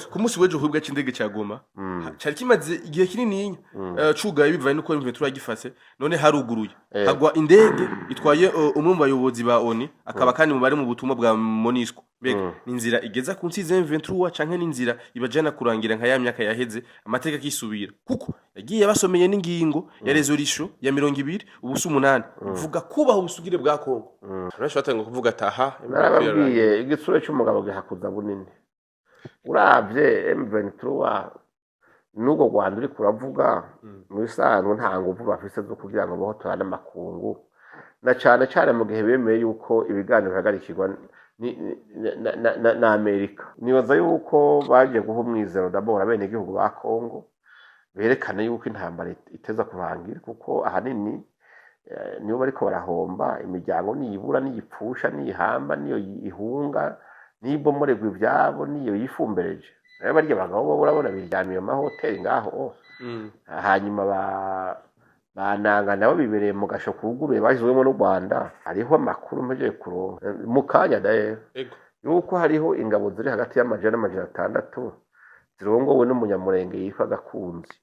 ku munsi w'ejo hubwa c'indege ca Goma cari kimaze igihe kinini cugaye bivaye nuko M23 yagifase none haruguruye hagwa indege itwaye umwe mu bayobozi ba ONU akaba kandi mu bari mu butumwa bwa MONUSCO mbega inzira igeza ku nsize M23 canke n'inzira ibajana kurangira nka ya myaka yaheze amateka kisubira kuko yagiye basomeye n'ingingo ya resolution ya 20 ubusu 8 uvuga kubaho ubusugire bwa Kongo urashobora ngo kuvuga taha narababwiye igitsure cy'umugabo gihakuza bunini uravye M23 nugo Rwanda uri kuravuga mu bisanzwe nta nguvu bafise zo kugira ngo bohotora n'amakungu na cyane mu gihe bemeye yuko ibiganiro bihagarikirwa na Amerika nibaza yuko baje guha umwizero dabora bene igihugu ba Kongo berekana yuko intambara iteza kurangira kuko ahanini niyo bariko barahomba imiryango niyibura niyipfusha niyihamba niyo ihunga nibomoregwa ivyabo niyo yifumbereje nayo barya bagabo urabona biryamiye mu mahoteli ngaho hanyuma bananga nabo bibereye mu gasho kuguruye bashizwemo n'u Rwanda hariho amakuru mpeje kuronka mu kanya daye yuko hariho ingabo ziri hagati y'amajana n'amajana 6 zirongowe n'umunyamurenge yitwa Gakunzi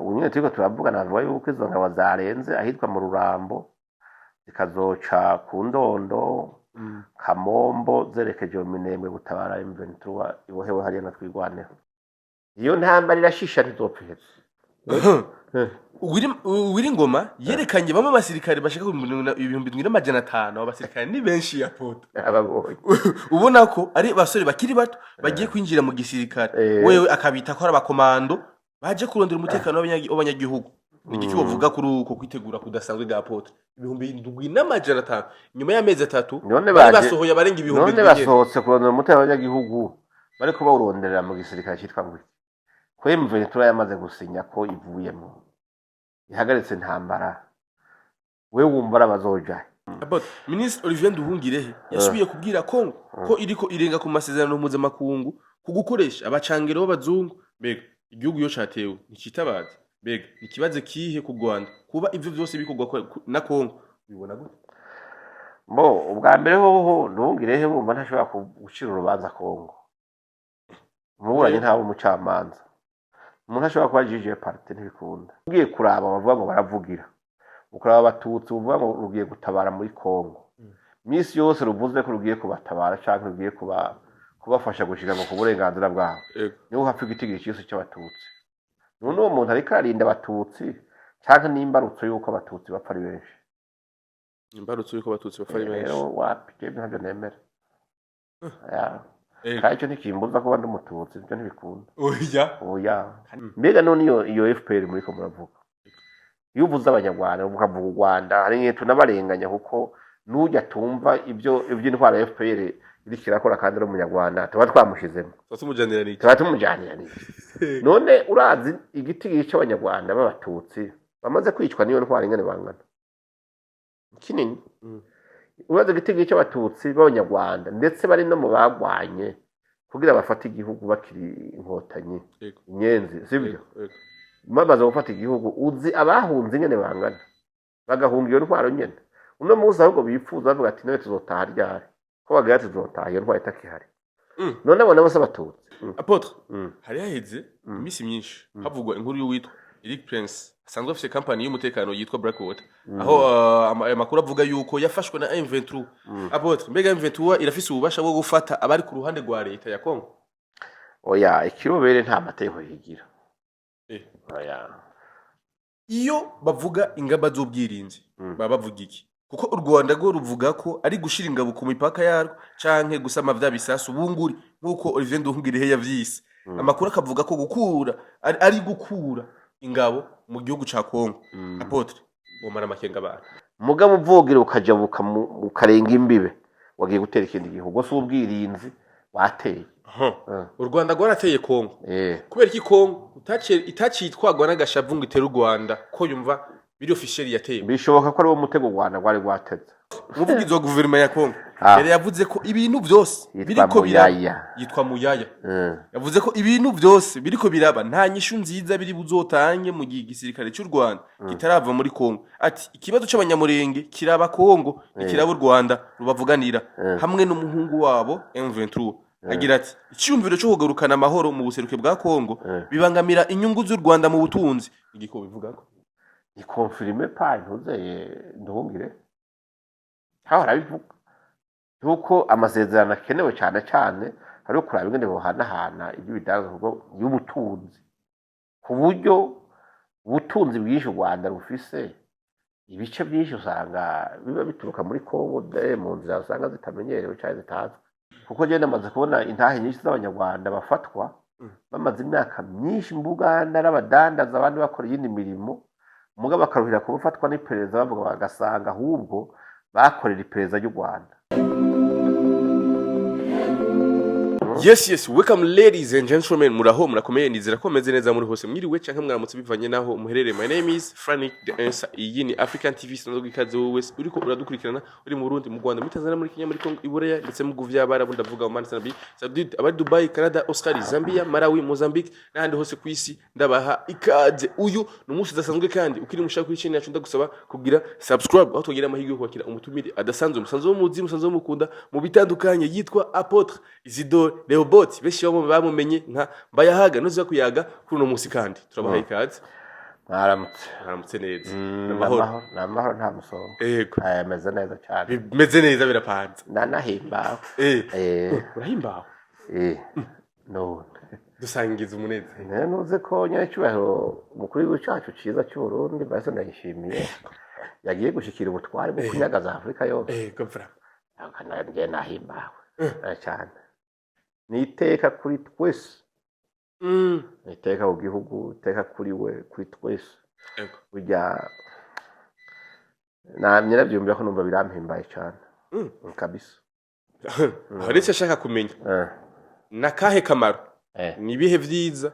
unyine turiko turavugana avuga yuko izo ngabo zarenze ahitwa mu Rurambo zikazoca ku Ndondo Kamombo zerekeje mu Minembwe gutabara M23 ibohewe hariya na twigwaneho iyo ntambara irashisha ntizopfiheza Uwiri Ngoma yerekanye bamwe basirikare bashaka 2500 abasirikare ni benshi ya poto abagoye ubona ko ari basore bakiri bato bagiye kwinjira mu gisirikare wewe akabita ko ari abakomando baje kurondera umutekano w'abanyagihugu nigiki bavuga kuri uko kwitegura kudasanzwe ga poto 2500 nyuma y'amezi 3 basohoye abarenga 2000 none basohotse kurondera umutekano w'abanyagihugu bariko bawuronderera mu gisirikare cyitwa ngo ko M23 yamaze gusinya ko ivuyemo ihagaritse intambara we wumva abazoja About Ministre Olivier Nduhungirehe yasubiye kubwira Kongo ko iriko irenga ku masezerano mpuzamakungu kugukoresha abacangero b'abazungu mbega igihugu yo catewe nikitabaza mbega ikibazo kihe ku Rwanda kuba ivyo byose bikogwa na Kongo bibona gute ubwa mbere hoho Nduhungirehe bumva ntashobora gucira urubanza Kongo muburanye ntabo umucamanza umuntu ashobora kuba jije parti ntibikunda ugiye kuraba bavuga ngo baravugira ukuraba abatutsi uvuga ngo rugiye gutabara muri Kongo misi yose ruvuze ko rugiye kubatabara canke rugiye kubafasha gushika ngo ku burenganzira bwabo niho hapfa igitigiri cyose cy'abatutsi none uwo muntu ariko arinda abatutsi canke n'imbarutso yuko abatutsi bapfa ari benshi imbarutso yuko abatutsi bapfa ari benshi wapi je ntabyo nemera Kacho nikimbuza ko bandi umututsi byo ntibikunda. Oya. Mbega none iyo FPR muri ko muravuga. Iyo uvuze abanyarwanda uvuga u Rwanda hari nyeto nabarenganya kuko nujya tumva ibyo intwara FPR irikira akora kandi ari umunyarwanda tuba twamushizemo. Tuba none urazi igiti cy'abanyarwanda b'abatutsi bamaze kwicwa niyo ntwara ingene bangana. Kinini. Uraza igitego cy'abatutsi b'abanyarwanda ndetse bari no mu bagwanye kugira bafate igihugu bakiri inkotanyi inyenzi sibyo mabaza gufata igihugu uzi abahunze nyene bangana bagahunga iyo ntwaro nyene uno muzi ahubwo bifuza bavuga ati nawe tuzotaha ryari ko bagaye tuzotaha iyo ntwaro itakihari none abona bose abatutsi Apotre hari haheze imisi myinshi havugwa inkuru y'uwitwa Eric Prince asanzwe afite company y'umutekano yitwa Blackwater aho amakuru avuga yuko yafashwe na M23 Apotre mbega M23 irafise ububasha bwo gufata abari ku ruhande rwa leta ya Kongo oya ikirobere nta mateko yigira oya iyo bavuga ingamba z'ubwirinzi baba bavuga iki kuko u Rwanda go ruvuga ko ari gushira ingabo ku mipaka yarwo canke gusama vya bisasu bunguri nkuko Olivier Nduhungirehe yavyise amakuru akavuga ko gukura ari gukura ingabo mu gihugu ca Kongo Apotre bomara makenga abantu mugabo uvugira ukajabuka ukarenga imbibe wagiye gutera ikindi gihugu so ubwirinzi wateye u Rwanda gwarateye Kongo kubera iki Kongo itacitwagwa n'agashavu ngo itera u Rwanda ko yumva biri officiel yateye bishoboka ko ari wo mutego Rwanda gwari gwateze umuvugizi wa guverinoma ya Kongo yari yavuze ko ibintu byose biriko biraba yitwa Muyaya yavuze ko ibintu byose biriko biraba nta nyishu nziza biri buzotange mu gisirikare cy'u Rwanda kitarava muri Kongo ati ikibazo c'abanyamurenge kiraba Kongo ikiraba u Rwanda rubavuganira hamwe n'umuhungu wabo M23 agira ati icyumviro cyo kugarukana amahoro mu buseruke bwa Kongo bibangamira inyungu z'u Rwanda mu butunzi igiko bivugako ni confirme pa ntuzeye ndungire haho arabivuga yuko amasezerano akenewe cyane cyane ari kuraba ingene bohanahana ibyo bidanzwe y'ubutunzi ku buryo ubutunzi bwinshi u Rwanda rufise ibice byinshi usanga biba bituruka muri Kongo mu nzira usanga zitamenyerewe cyane zitazwi kuko je namaze kubona intahe nyinshi z'abanyarwanda bafatwa bamaze imyaka myinshi mu Buganda n'abadandaza abandi bakora yindi mirimo muga bakaruhira kubafatwa n'iperereza bavuga bagasanga ahubwo bakorera iperereza y'u Rwanda. Yes, welcome ladies and gentlemen, muraho murakomeye nizera ko meze neza muri hose mwiriwe canke mwaramutse bivanye naho muherere. My name is Frank the Answer. Iyi ni African TV sinzo gikaze wowe uriko uradukurikirana uri mu Burundi mu Rwanda muri Tanzania muri Kenya muri Kongo Ibureya ndetse mu guvya abarabu ndavuga mu Mali Saudi abari Dubai Canada Australia Zambia Malawi Mozambique n'ahandi hose ku isi ndabaha ikaze. Uyu ni umunsi udasanzwe kandi ukiri mushaka kuri channel yacu ndagusaba kugira subscribe aho tugira amahirwe yo kwakira umutumire adasanzwe musanzwe wo mukunda mu bitandukanye yitwa Apotre Isidore Leobot beshi bamumenye nka Bayahaga noza kuyaga kuri no munsi kandi turabaha ikaze. Mwaramutse neza namahoro nta musonga yego meze neza cyane bimeze neza birapanze nanahimbaho urahimbaho no dusangiza umunezero nuze ko nyacubahiro mukuru w'icacu ciza cy'u Burundi base ndayishimiye yagiye gushikira ubutware bwo kunyagaza Afrika yose yego vra akanagiye nahimbaho cyane niteka kuri twese niteka ku gihugu iteka kuri we kuri twese burya namye nabyumva ko numva birampimbaye cyane kabisa haretse ashaka kumenya nakahe kamaro ni bihe vyiza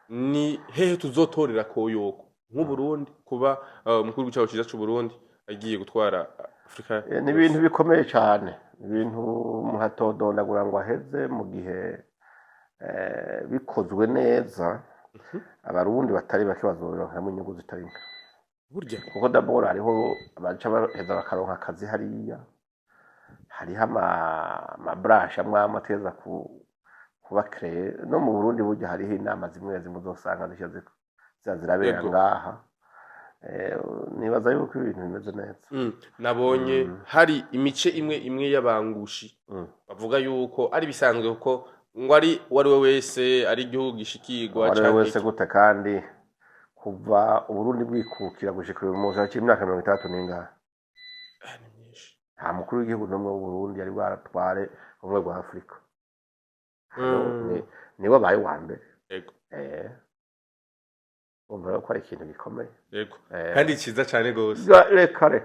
ni hehe tuzotorera koyoko nk'u Burundi kuba mukuru w'icaho ciza cy'u Burundi agiye gutwara Afrika ni ibintu bikomeye cyane ibintu muhatodondagura ngo aheze mu gihe bikozwe neza abarundi batari bake bazoronka mu nyungu zitari burya kuko d'abord hariho abaca baheza bakaronka akazi hariya hariho ama branch amwe amateza kuba créer no mu Burundi burya hariho inama zimwe muzosanga zirabera ngaha nibaza yuko ibintu bimeze neza nabonye hari imice imwe y'abangushi bavuga yuko ari bisanzwe kuko ngo ari wari we wese ari igihugu gishikirwa cyane wese gute kandi kuva Uburundi bwikukira gushika mu mwaka w'imyaka 30 n'ingahe nta mukuru w'igihugu n'umwe w'u Burundi yari baratware umwe rwa Afrika niwe baye wa mbere yego umva ko ari ikintu gikomeye yego kandi ciza cyane gose rekare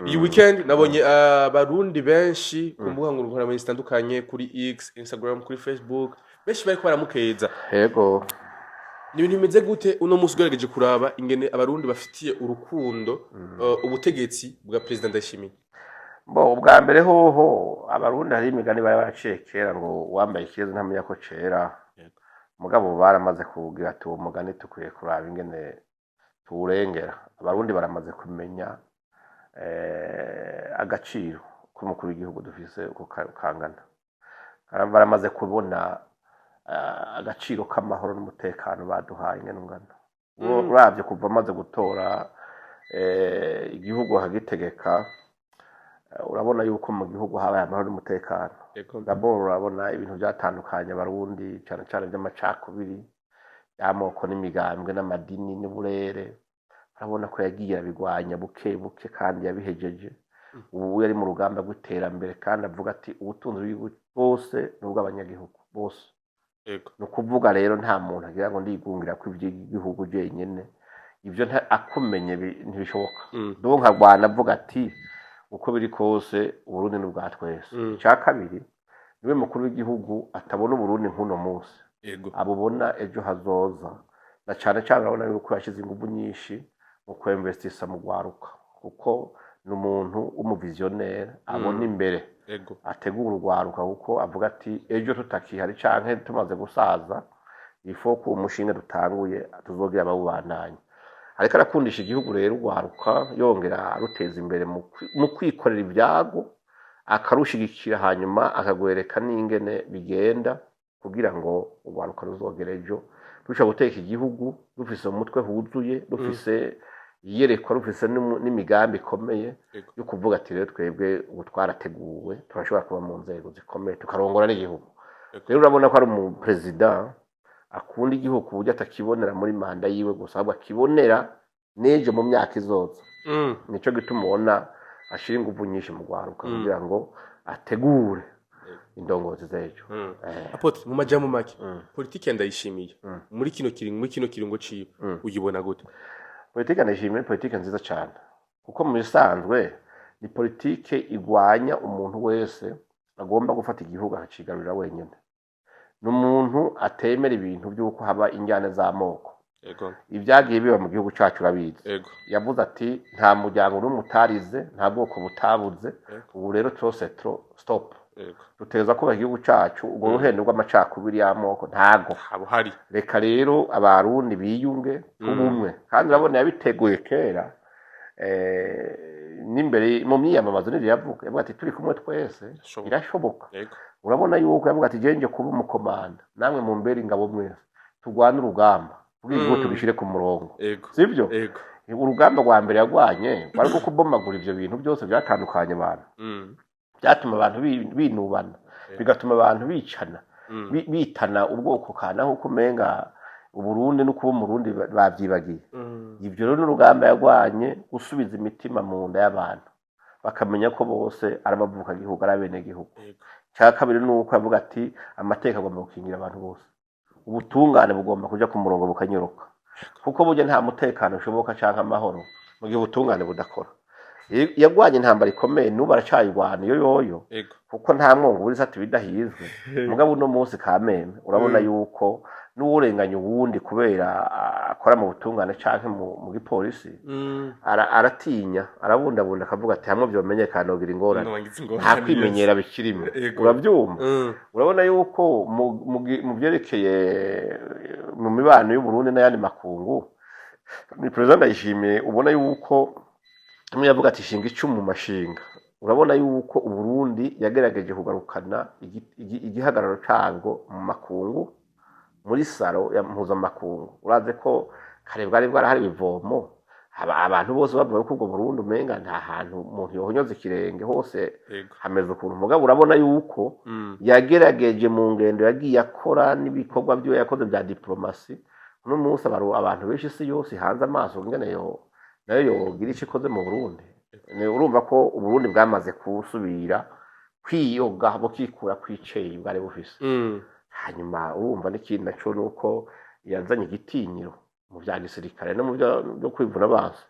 iyi weekend nabonye abarundi benshi ku mbuga ngurukana zitandukanye kuri X Instagram kuri Facebook benshi bari kwaramukeza yego ni ibintu bimeze gute uno munsi ugerageje kuraba ingene abarundi bafitiye urukundo ubutegetsi bwa president Ndayishimiye ubwa mbere hoho abarundi hari imigani bari baraciye kera ngo wambaye ikibazo ntamenya ko cera mugabo baramaze kugira ati uwo mugani tukwiye kuraba ingene tuwurengera abarundi baramaze kumenya agaciro k'umukuru w'igihugu dufise uko kangana baramaze kubona agaciro k'amahoro n'umutekano baduhaye ingene ungana uravye kuva amaze gutora igihugu hagitegeka urabona yuko mu gihugu habaye amahoro n'umutekano d'abord urabona ibintu byatandukanye abarundi cyane cyane by'amacakubiri y'amoko n'imigambwe n'amadini n'uburere urabona ko yagiye abigwanya buke buke kandi yabihejeje ubu yari mu rugamba rw'iterambere kandi avuga ati ubutunzi bwose n'ubw'abanyagihugu bose no kuvuga rero nta muntu agira ngo ndigungira ko iby'igihugu jenyene ibyo akumenye ntibishoboka donc Rwanda avuga ati uko biri kose Uburundi n'ubwa twese cya kabiri niwe mukuru w'igihugu atabona Uburundi nk'uno munsi abubona ejo hazoza na cyane cyane urabona yuko yashize ingufu nyinshi mu kwinvestisa mu gwaruka kuko n'umuntu w'umuvisionnaire abona imbere ategura urwaruka kuko avuga ati ejo tutakihari canke tumaze gusaza ifo ko umushinga dutanguye tuzogira abawubandanya ariko arakundisha igihugu rero urwaruka yongera aruteza imbere mu kwikorera ibyago akarushigikira hanyuma akagwereka n'ingene bigenda kugira ngo urwaruka ruzogera ejo rushobora guteka igihugu rufise umutwe huzuye rufise iyerekwa rufise n'imigambi ikomeye yo kuvuga ati rero twebwe ubu twarateguwe turashobora kuba mu nzego zikomeye tukarongora n'igihugu rero urabona ko ari umuperezida akunda igihugu ku buryo atakibonera muri manda yiwe gusa ahubwo akibonera n'ejo mu myaka izoza nico gituma ubona ashira ingufu nyinshi mu rwaruka kugira ngo ategure indongozi z'ejo Apotre mu majambo make politiki ndayishimiye muri kino kiringo ciwe uyibona gute? Politiki ndayishimiye politiki nziza cyane kuko mu bisanzwe ni politiki igwanya umuntu wese agomba gufata igihugu akacigarurira wenyine n'umuntu atemera ibintu by'uko haba injyane z'amoko ibyagiye biba mu gihugu cyacu urabizi yavuze ati nta muryango n'umutarize nta bwoko butabuze ubu rero twose stop duteza kuba igihugu cyacu ubwo ruhendo rw'amacakubiri y'amoko ntago hari reka rero abarundi biyunge ubumwe kandi urabona yabiteguye kera n'imbere mu myiyamamazo niri yavuga ati turi kumwe twese birashoboka urabona yuko yavuga ati jenje kuba umukomanda namwe mu mbere ingabo mwese turwane urugamba kugira ngo tubishire ku murongo sibyo urugamba rwa mbere yagwanye bari ko kubomagura ivyo bintu byose byatandukanye abantu byatuma abantu binubana bigatuma abantu bicana bitana ubwoko kana nko kumenga uburundi no kuba umurundi bavyibagiye ivyo rero n'urugamba yagwanye gusubiza imitima mu nda y'abantu bakamenya ko bose arabavuka gihugu arabene gihugu cya kabiri nuko yavuga ati amateka agomba gukingira abantu bose ubutungane bugomba kuja ku murongo bukanyoroka kuko burya nta mutekano ushoboka canke amahoro mu gihe ubutungane budakora yagwanye intambara ikomeye n'ubu aracayirwana yoyo kuko nta mwongo uri sati bidahizwe mugabo uno munsi kameme urabona yuko n'uwurenganya uwundi kubera akora mu butungane canke mu gipolisi aratinya arabundabunda akavuga ati hamwe byomenyekana nogira ingorane nta kwimenyera bikirimo urabyumva urabona yuko mu byerekeye mu mibano y'Uburundi n'ayandi makungu ni president Ndayishimiye ubona yuko tumwe yavuga ati shinga icumu mashinga urabona yuko Uburundi yagerageje kugarukana igihagararo cango mu makungu muri saro ya mpuzamakungu uraze ko kare bwari bwarahari bivomo abantu bose bavuga ko ubwo Burundi umenga nta hantu umuntu yohonyoza ikirenge hose hameze ukuntu mugabo urabona yuko yagerageje mu ngendo yagiye akora n'ibikorwa byo yakoze bya diplomasi uno munsi abantu benshi isi yose hanze amaso ngene nayo yogira icyo ikoze mu Burundi urumva ko Uburundi bwamaze kusubira kwiyoga bukikura kwiceye bwari bufise hanyuma urumva n'ikindi naco nuko yazanye igitinyiro mu bya gisirikare no mu byo kwivuna abansi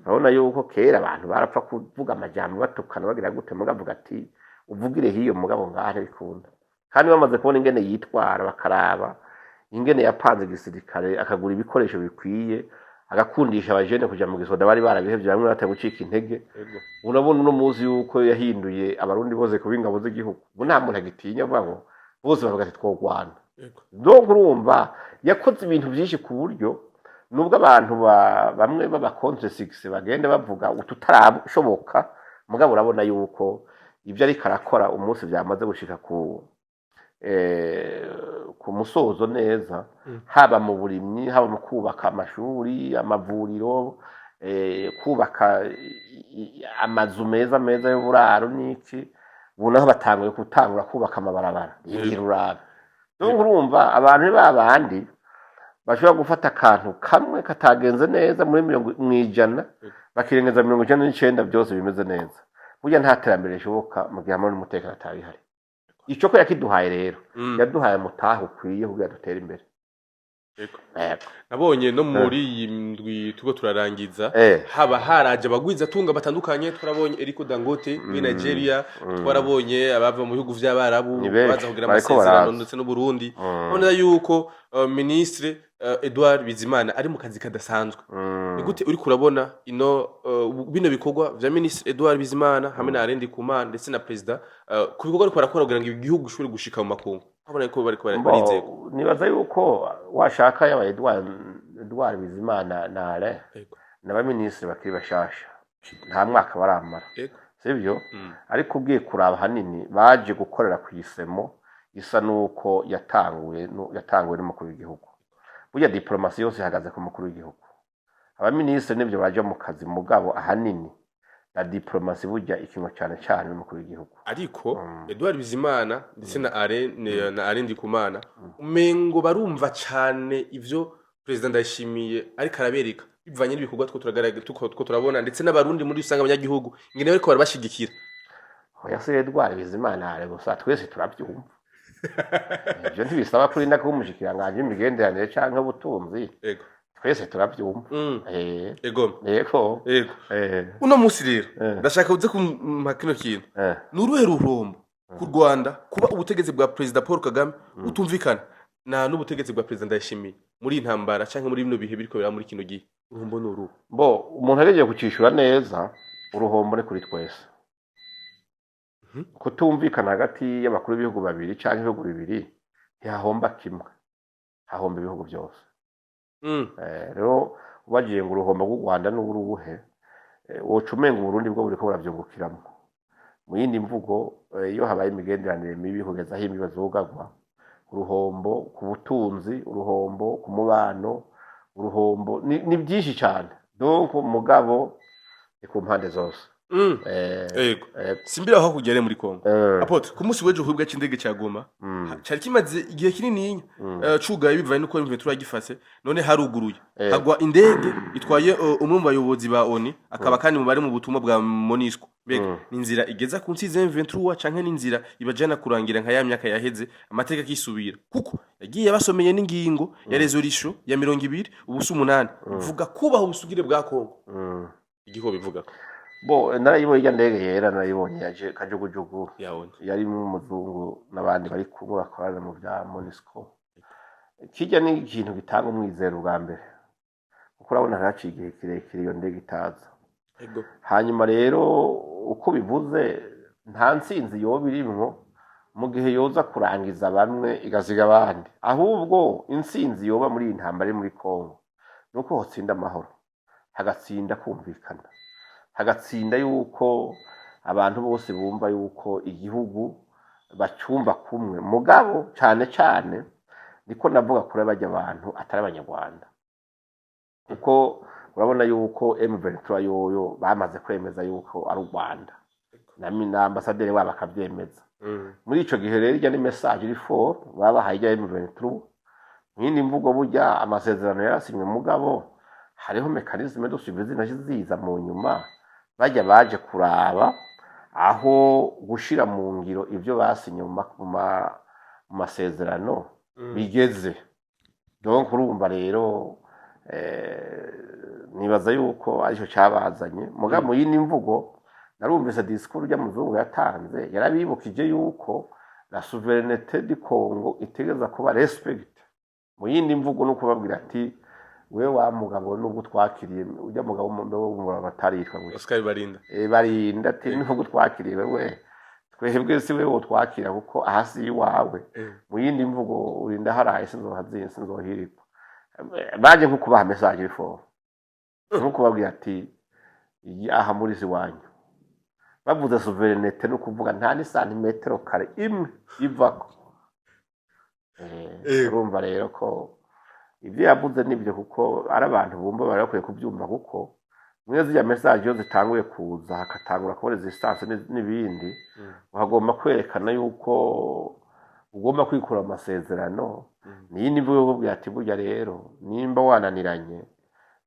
urabona yuko kera abantu barapfa kuvuga amajambo batukana bagira gute mugavuga ati uvugire hiyo mugabo ngahe bikunda kandi bamaze kubona ingene yitwara bakaraba ingene yapanze gisirikare akagura ibikoresho bikwiye agakundisha abajene kuja mu gisoda bari barabihevye bamwe batagucika intege urabona uno muzi yuko yahinduye abarundi bose kuba ingabo z'igihugu ubu nta muntu agitinya avuga ngo bose bavuga ati twogwana donc urumva yakoze ibintu byinshi ku buryo nubwo abantu bamwe baba contre 6 bagenda bavuga ututarashoboka mugabo urabona yuko ibyo ari karakora umunsi byamaze gushika ku musozo neza haba mu burimyi haba mu kubaka amashuri amavuriro kubaka amazu meza y'uburaro n'iki ubunaho batanguye gutangura kubaka amabarabara y'iruraba donc urumva abantu babandi bashobora gufata akantu kamwe katagenze neza muri 100 bakirengeza 99 byose bimeze neza burya nta terambere rishoboka mu gihe amahoro n'umutekano atabihari ico ko yakiduhaye rero yaduhaye mutaho ukwiye kugira dutera imbere nabonye no muri iyi ndwi tugo turarangiza haba haraje abagwiza tunga batandukanye twarabonye Eriko Dangote muri Nigeria twarabonye abava mu bihugu by'abarabu baza kugira amasezerano ndetse no Burundi none yuko ministre Edouard Bizimana ari mu kazi kadasanzwe ni gute uri kurabona ino bino bikorwa vya ministre Edouard Bizimana hamwe na Arendi Kumana ndetse na president ku bikorwa ariko barakora kugira ngo igihugu gishobore gushika mu makungu abona ko bari barizeko nibaza yuko washaka yaba Edouard Bizimana na Ale n'aba ministre bakiri bashasha nta mwaka baramara sivyo ariko ugiye kuraba hanini baje gukorera ku isemo isa nuko yatanguye n'umukuru w'igihugu burya diplomasi yose ihagaze ku mukuru w'igihugu abaminisitiri nibyo baje mu kazi mugabo ahanini na diplomasi burya ikintu cyane n'umukuru w'igihugu ariko Edouard Bizimana ndetse na Alain Ndikumana umengo barumva cyane ivyo President Ndayishimiye ariko arabereka bivanye n'ibikorwa two turabona ndetse n'abarundi muri usanga abanyagihugu ingene bariko barabashigikira oya se Edouard Bizimana are gusa twese turabyumva ibyo ntibisaba kuri nakumushikira nganje imigenderanire canke ubutunzi yego twese turabyumva yego uno musi rero ndashaka uze kumpa kino kintu n'uruhe ruhombo ku Rwanda kuba ubutegetsi bwa President Paul Kagame utumvikana n'ubutegetsi bwa President Ndayishimiye muri intambara canke muri bino bihe biriko bira muri kino gihe uruhombo n'uruhu umuntu agiye kucishura neza uruhombo ni kuri twese kutumvikana hagati y'abakuru b'ibihugu babiri canke ibihugu bibiri ntihahomba kimwe hahomba ibihugu byose rero ubagiye ngo uruhombo rw'u Rwanda n'uruhe woca umenga Uburundi bwo buriko buravyungukiramo mu yindi mvugo iyo habaye imigenderanire mibi kugeza aho imibazo zugarwa uruhombo ku butunzi uruhombo ku mubano uruhombo ni byinshi cyane donc mugabo ni ku mpande zose yego simbira aho kugere muri Kongo apotre ku munsi w'ejo hubwa cy'indege cya Goma cyari kimaze igihe kinini cugaye bivaye nuko imventura gifase none haruguruye hagwa indege itwaye umwe mu bayobozi ba ONU akaba kandi mu bari mu butumwa bwa MONUSCO bega ninzira igeza ku nsize imventura canke ninzira ibajana kurangira nka ya myaka yaheze amateka kisubira kuko yagiye basomeye n'ingingo ya resolution ya 200 ubusu 8 vuga kubaho ubusugire bwa Kongo igiho bivuga narayibonye ijya ndege yera narayibonye yaje kajugujugu yari mu muzungu n'abandi bari kumwe bakorana mu bya MONUSCO kijya ni ikintu gitanga umwizero bwa mbere kuko urabona haciye igihe kirekire iyo ndege itaza hanyuma rero uko bivuze nta nsinzi yoba irimwo mu gihe yoza kurangiza bamwe igaziga abandi ahubwo insinzi yoba muri iyi ntambara muri Kongo nuko hotsinda amahoro hagatsinda kumvikana hagatsinda yuko abantu bose bumva yuko igihugu bacyumva kumwe mugabo cyane niko navuga kuri bajya abantu atari abanyarwanda kuko urabona yuko M23 yoyo bamaze kwemeza yuko ari u Rwanda na ambasaderi wabo akabyemeza muri ico gihe rero ijya ni message iri for babahaye ijya M23 n'indi mvugo burya amasezerano yarasinywe mugabo hariho mechanisme dusubiza naziza mu nyuma bajya baje kuraba aho gushira mu ngiro ivyo basinye mu masezerano bigeze donc urumva rero nibaza yuko aricyo cyabazanye muga mu yindi mvugo narumvise discours ya muzungu yatanze yarabibukije yuko la souveraineté du Congo itegeza kuba respect mu yindi mvugo no kubabwira ati we wa mugabo nubwo twakiriye ujya mugabo wo batarishwa ngo Oscar barinda ati nubwo twakiriye we twebwe si we wo twakira kuko ahasi iwawe mu yindi mvugo urinda haraye sinzohirikwa baje nko kubaha message ifo nko kubabwira ati aha muri ziwanyu bavuze souveraineté no kuvuga nta ni santimetero kare imwe ivako urumva rero ko ibyo yavuze nibyo kuko ari abantu bumva bari bakwiye kubyumva kuko mwezi ya message yo zitanguye kuza hakatangura ko resistance n'ibindi bagomba kwerekana yuko ugomba kwikura amasezerano n'iyindi mvugo yo kubwira ati burya rero nimba wananiranye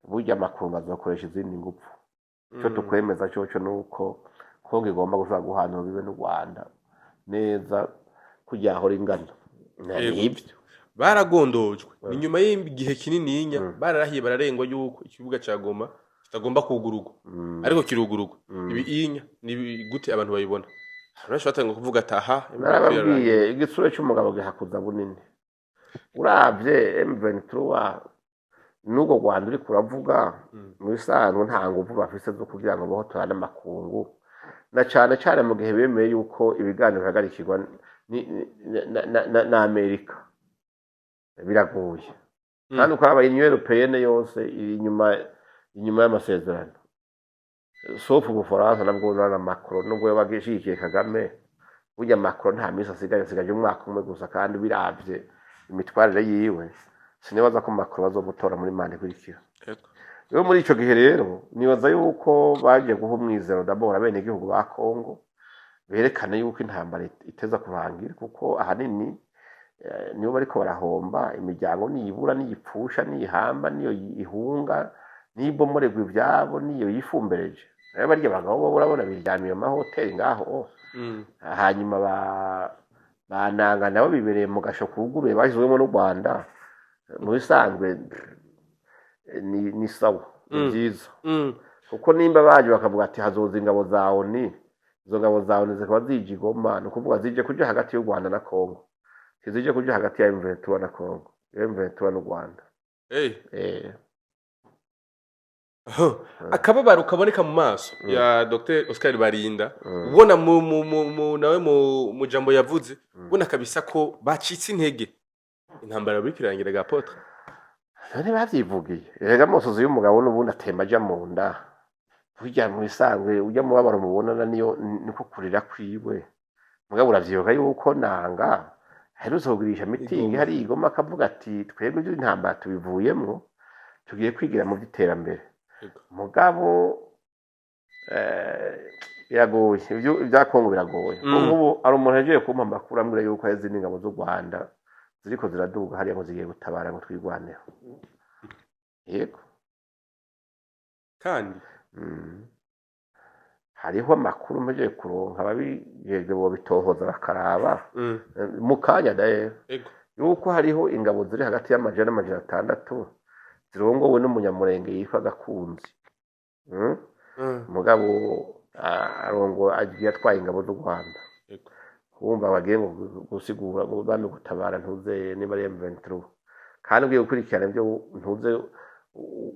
burya makungu azakoresha izindi ngufu cyo tukwemeza cyo nuko Kongo igomba gushaka guhanura bibe n'u Rwanda neza kujya aho ringana n'ibyo baragondojwe ni nyuma y'igihe kinini bararahiye bararengwa yuko ikibuga cya Goma kitagomba kugurugwa ariko kirugurugwa ibi inya ni gute abantu bayibona urashobora kuvuga ataha narababwiye igisura cy'umugabo gihakuza bunini uravye M23 nugo Rwanda uri kuravuga mu bisanzwe nta nguvu bafise zo kugira ngo bohotorane amakungu na cyane mu gihe bemeye yuko ibiganiro bihagarikirwa na Amerika biragoye kandi uko aba Union Européenne yose inyuma y'amasezerano sofu Ubufaransa nabwo na Macron nubwo yabagishikiye Kagame burya Macron nta minsi asigaje umwaka umwe gusa kandi biravye imitwarire yiwe sinibaza ko Macron bazomutora muri manda ikurikira rero muri ico gihe rero nibaza yuko baje guha umwizero d'abord abene igihugu ba Kongo berekana yuko intambara iteza kurangira kuko ahanini niyo bariko barahomba imiryango niyibura niyipfusha niyihamba niyo ihunga nibomorerwa ivyabo niyo yifumbereje rero barya bagabo bo urabona biryamiye mu mahoteli ngaho hanyuma bananga nabo bibereye mu gasho kuguruye bashyizwemo n'u Rwanda mu bisanzwe ni sawa byiza kuko nimba baje bakavuga ati hazoza ingabo za ONU izo ngabo za ONU zikaba zije Goma no kuvuga zije kuja hagati y'u Rwanda na Kongo zije kuja hagati ya M23 na Kongo M23 n'u Rwanda akababaro kaboneka mu maso ya Dr Oscar Barinda ubona nawe mu jambo yavuze ubona kabisa ko bacitse intege intambara bikirangira ga Apotre none bavyivugiye rega mosozi y'umugabo n'ubundi atemba aja mu nda burya mu bisanzwe ujya mu babaro mubonana niyo niko kurira kwiwe mugabo uravyibuka yuko nanga herutse kugurisha mitingi hari Igoma akavuga ati twebwe ibyo intambara tubivuyemo tugiye kwigira mu by'iterambere mugabo biragoye ibya Kongo biragoye ubu ari umuntu agiye kumpa amakuru ambwira yuko hari izindi ngabo z'u Rwanda ziriko ziraduga hariya ngo zigiye gutabara ngo twigwaneho yego kandi hariho amakuru mpejeje kuronka babijejwe bo bitohoza bakaraba mu kanya daye yuko hariho ingabo ziri hagati y'amajana n'amajana 6 zirongowe n'umunyamurenge yitwa Gakunzi mugabo arongo agiye atwaye ingabo z'u Rwanda kumva bagiye gusigura ngo bame gutabara ntuze niba ari M23 kandi ugiye gukurikirana ibyo ntuze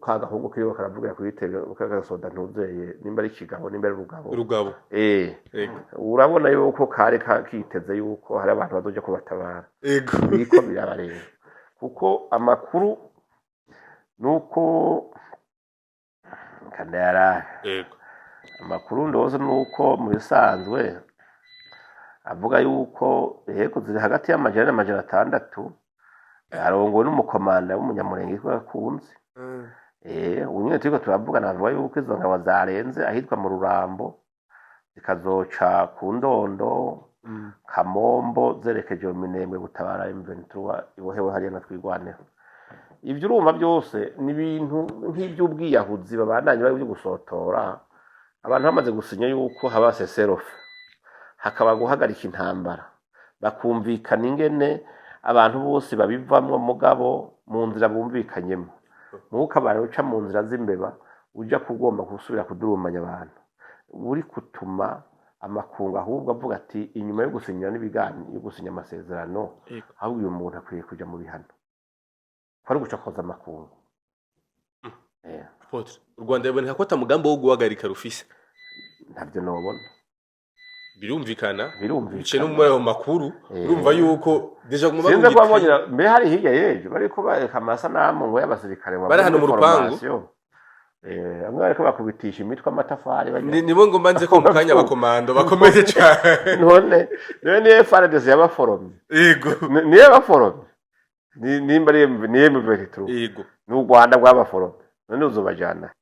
kagahungu kiriho karavuga kuri TV ukagasoda ntuzeye nimba ari kigabo nimba ari rugabo urabona yuko kare kiteze yuko hari abantu bazoje kubatabara biko birabareba kuko amakuru nuko kandara amakuru ndoze nuko mu bisanzwe avuga yuko yego ziri hagati y'amajana n'amajana 6 arongowe n'umukomanda w'umunyamurenge yitwa Gakunzi unyene turiko turavugana avuga yuko izo ngabo zarenze ahitwa mu Rurambo zikazoca ku Ndondo Kamombo zerekeje mu Minembwe gutabara M23 ibohewe hariya na twigwaneho ivyo urumva byose ni ibintu nk'iby'ubwiyahuzi babandanye bari gusotora abantu bamaze gusinya yuko haba seserofe hakaba guhagarika intambara bakumvikana ingene abantu bose babivamwo mugabo mu nzira bumvikanyemo nuko abantu uca mu nzira z'imbeba uja kugomba gusubira kudurumanya abantu uri kutuma amakunga ahubwo avuga ati inyuma yo gusinya n'ibigani yo gusinya amasezerano ahubwo uyu muntu akwiye kuja mu bihano kwari guca koza amakunga Apotre u Rwanda yaboneka ko atamugambo wo guhagarika rufise ntabyo nobona birumvikana bice no muri ayo makuru urumva yuko deja mu sinze kwabonyera mbe hari hirya yeje bariko bareka amasanamu ngo y'abasirikare bari hano mu rupangu amwe bariko bakubitisha imitwe amatafari nibo ngo mbanze ko mu kanya abakomando bakomeye cyane none ni FARDC y'abaforomye yego ni y'abaforomye nimba ni M23 yego n'u Rwanda bw'abaforomye none uzobajana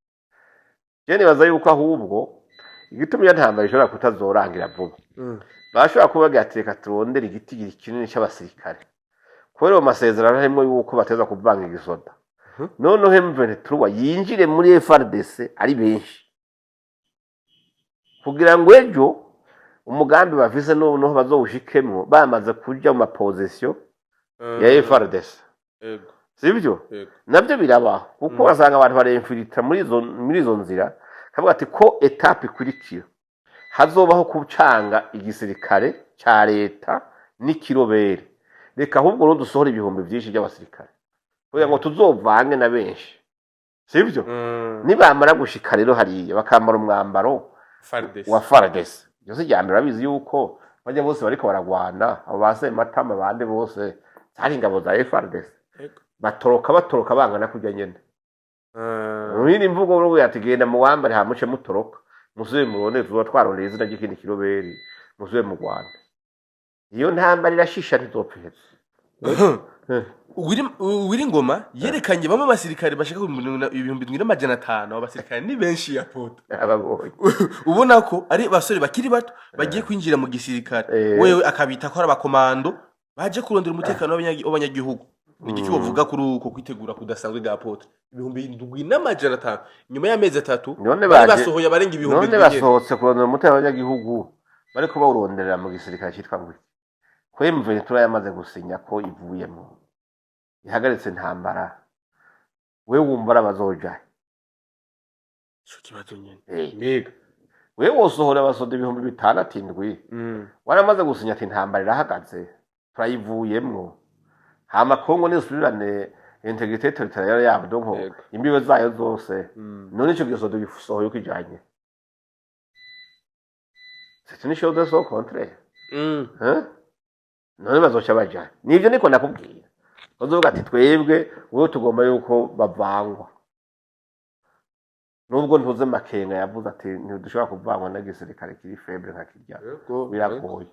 je nibaza yuko ahubwo igitumye ntambara ishobora kutazorangira vuba bashobora kuba gateka turondera igiti kinini cy'abasirikare kubera amasezerano harimo yuko bateza kuvanga igisoda none M23 yinjire muri FARDC ari benshi kugira ngo ejo umugambi bafise no bazowushikemo bamaze kuja mu position ya FARDC yego sibyo nabyo birabaho kuko basanga abantu baremfilitra muri izo nzira kavuga ati ko etape ikurikira hazobaho kucanga igisirikare cya leta n'ikirobere reka ahubwo no dusohora ibihumbi byinshi by'abasirikare kugira ngo tuzovange na benshi sibyo nibamara gushika rero hariya bakambara umwambaro wa FARDC byose ryambere babizi yuko bajya bose bariko baragwana abo base matama bande bose zari ingabo za FARDC batoroka bangana kujya nyene Mwini mvugo urugo yatigenda mu wambare hamuce mutoroka musubire murone tuba twarondeye izina ry'ikindi kiroberi musubire mu Rwanda iyo ntambara irashisha ntizopfiheze Uwiringoma yerekanye bamwe abasirikare bashaka 2500 abasirikare ni benshi ya poto abagoye ubona ko ari basore bakiri bato bagiye kwinjira mu gisirikare wewe akabita ko ari abakomando baje kurondera umutekano w'abanyagihugu igiki bavuga kuri uko kwitegura kudasanzwe bwa poto 7500 nyuma y'amezi 3 none basohoye abarenga 1000 none basohotse kurondera umutekano w'abanyagihugu bariko bawuronderera mu gisirikare cyitwa ngo ko M23 yamaze gusinya ko ivuyemo ihagaritse intambara we wumva arabazoja cyo kibazo nyene mbega we wosohora abasoda 6,700 waramaze gusinya ati intambara irahagaze turayivuyemwo hama Kongo nisubirane integrité territoriale yabo donc imbibe zayo zose none ico gisodo gisohoye ukijanye c'est une chose de son contraire none bazoca bajanye nivyo niko nakubwira bazovuga ati twebwe wewe tugomba yuko bavangwa nubwo ntuze makenga yavuze ati ntidushobora kuvangwa na gisirikare kiri faible nka kirya biragoye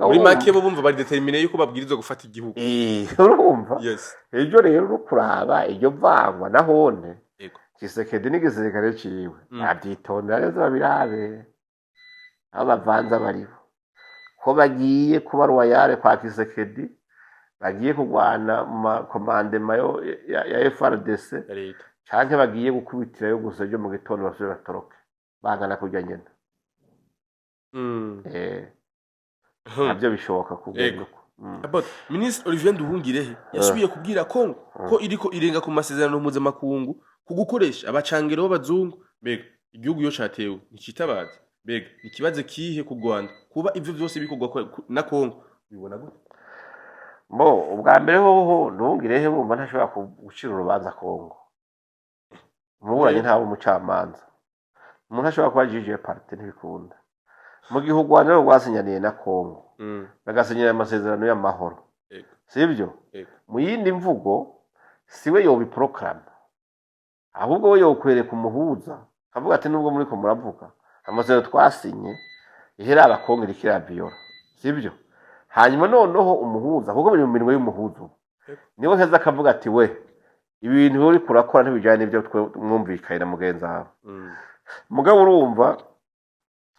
muri make bo bumva bari determiner yuko babwirizwa gufata igihugu urumva yes ejo rero rukuraba iryo vangwa nahone Kisekedi n'igisirikare ciwe abyitondera neza babirabe abavanza bariho ko bagiye kuba royale kwa Kisekedi bagiye kugwana mu commandement ya FRDC canke bagiye gukubitira yo gusa byo mu gitondo basubira batoroke bangana kujya nyene nabyo bishoboka kugenda About Ministre Olivier Nduhungirehe yasubiye kubwira Kongo ko iriko irenga ku masezerano mpuzamakungu kugukoresha abacangero b'abazungu mbega igihugu yo catewe nikitabaza mbega ikibazo kihe ku Rwanda kuba ivyo byose bikogwa na Kongo bibona gute ubwa mbere hoho Nduhungirehe bumva ntashobora gucira urubanza Kongo muburanye ntabo umucamanza umuntu ashobora kuba jije parti ntibikunda mu gihugu Rwanda rwasinyaniye na Kongo bagasinyira amasezerano y'amahoro sivyo mu yindi mvugo siwe yo biproclame ahubwo we yo kwereka umuhuza avuga ati nubwo muri ko muravuga amasezerano twasinye ihera abakongo irikira biora sivyo hanyuma noneho umuhuza kuko biri mu mirimo y'umuhuza niwe heza akavuga ati we ibintu uri kurakora ntibijyanye n'ibyo mwumvikanye na mugenzi wawe mugabo urumva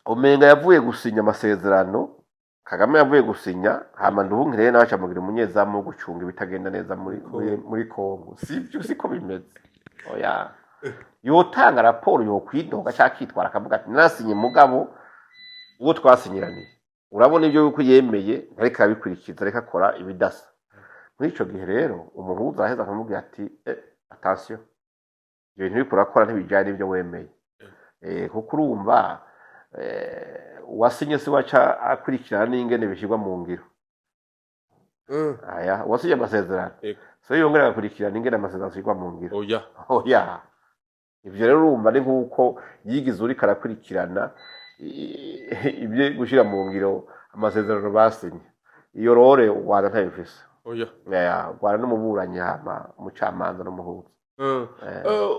umenga yavuye gusinya amasezerano Kagame yavuye gusinya hama Nduhungirehe nawe acamugira umunyezamu wo gucunga ibitagenda neza muri Kongo sivyo siko bimeze oya yotanga raporo yo kwidoga cyakitwara akavuga ati nasinye mugabo uwo twasinyiraniye urabona ibyo yuko yemeye ariko abikurikiza reka akora ibidasa muri ico gihe rero umuhuza aheza akamubwira ati attention ibyo bintu bikora akora ntibijyanye n'ibyo wemeye kuko urumva wasinye se waca akurikirana n'ingene bishirwa mu ngiro aya wasinye amasezerano so yongera akurikirana ingene amasezerano ashirwa mu ngiro oya ivyo rero urumva ni nkuko yigize uri karakurikirana ibyo gushira mu ngiro amasezerano basinye iyo rore Rwanda ntayifise Rwanda n'umuburanyi hama umucamanza n'umuhuza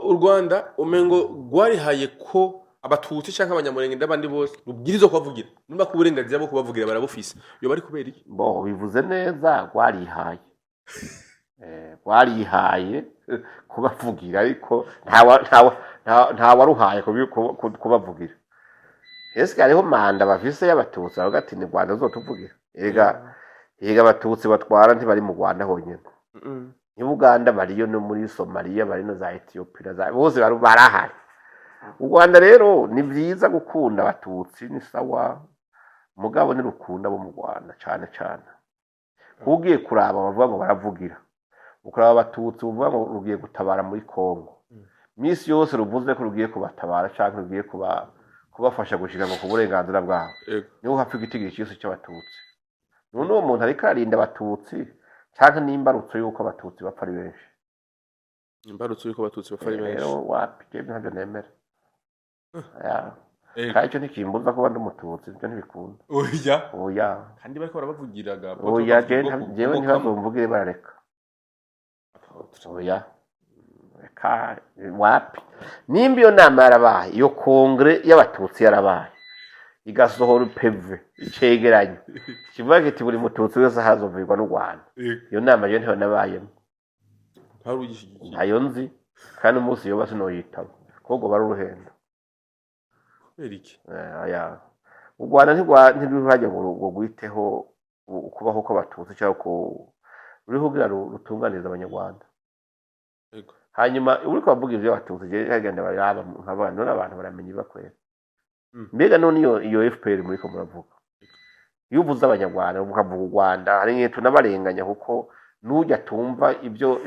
u Rwanda umengo gwarihaye ko abatutsi canke abanyamurenge ndabandi bose rubwirizo kubavugira nimba ku burenganzira bwo kubavugira barabufise yo bari kubera iki bivuze neza gwarihaye kubavugira ariko nta waruhaye kubavugira ese hariho manda bafise y'abatutsi bavuga ati ni Rwanda uzotuvugira ega abatutsi batwara ntibari mu Rwanda honyine ni Uganda bariyo no muri Somalia bari no za Ethiopia bose barahari u Rwanda rero ni byiza gukunda abatutsi ni sawa mugabo ni rukunda bo mu Rwanda cyane cyane ugiye kuraba bavuga ngo baravugira ukuraba abatutsi uvuga ngo rugiye gutabara muri Kongo misi yose ruvuze ko rugiye kubatabara cyangwa rugiye kubafasha gushika ngo ku burenganzira bwabo niho hafi igitigiri cyose cy'abatutsi none uwo muntu ariko arinda abatutsi cyangwa n'imbarutso yuko abatutsi bapfa ari benshi imbarutso yuko abatutsi bapfa ari benshi wapi ntabyo nemera Kacho nikimbuza kuba ndumututsi byo ntibikunda. Oya. Kandi bariko barabavugiraga. Oya jewe ntibazumvugire barareka. Oya. wapi nimba iyo nama yarabaye iyo kongre y'abatutsi yarabaye igasohora peve icegeranyo kivuga kiti buri mututsi wese hazovirwa n'u Rwanda iyo nama yo ntiyo nabayemo ntayo nzi kandi umunsi yoba sinoyitaba kuko bari uruhendo u Rwanda ntirwajya ngo rwiteho kubaho kw'abatutsi cyangwa ruriho kugira rutunganiza abanyarwanda hanyuma uri kubavuga ivyo abatutsi hagenda baraba nk'abantu none abantu baramenya ibakwera mbega none iyo FPR muri ko muravuga iyo uvuze abanyarwanda ukavuga u Rwanda hari nk'etu n'abarenganya kuko nujya tumva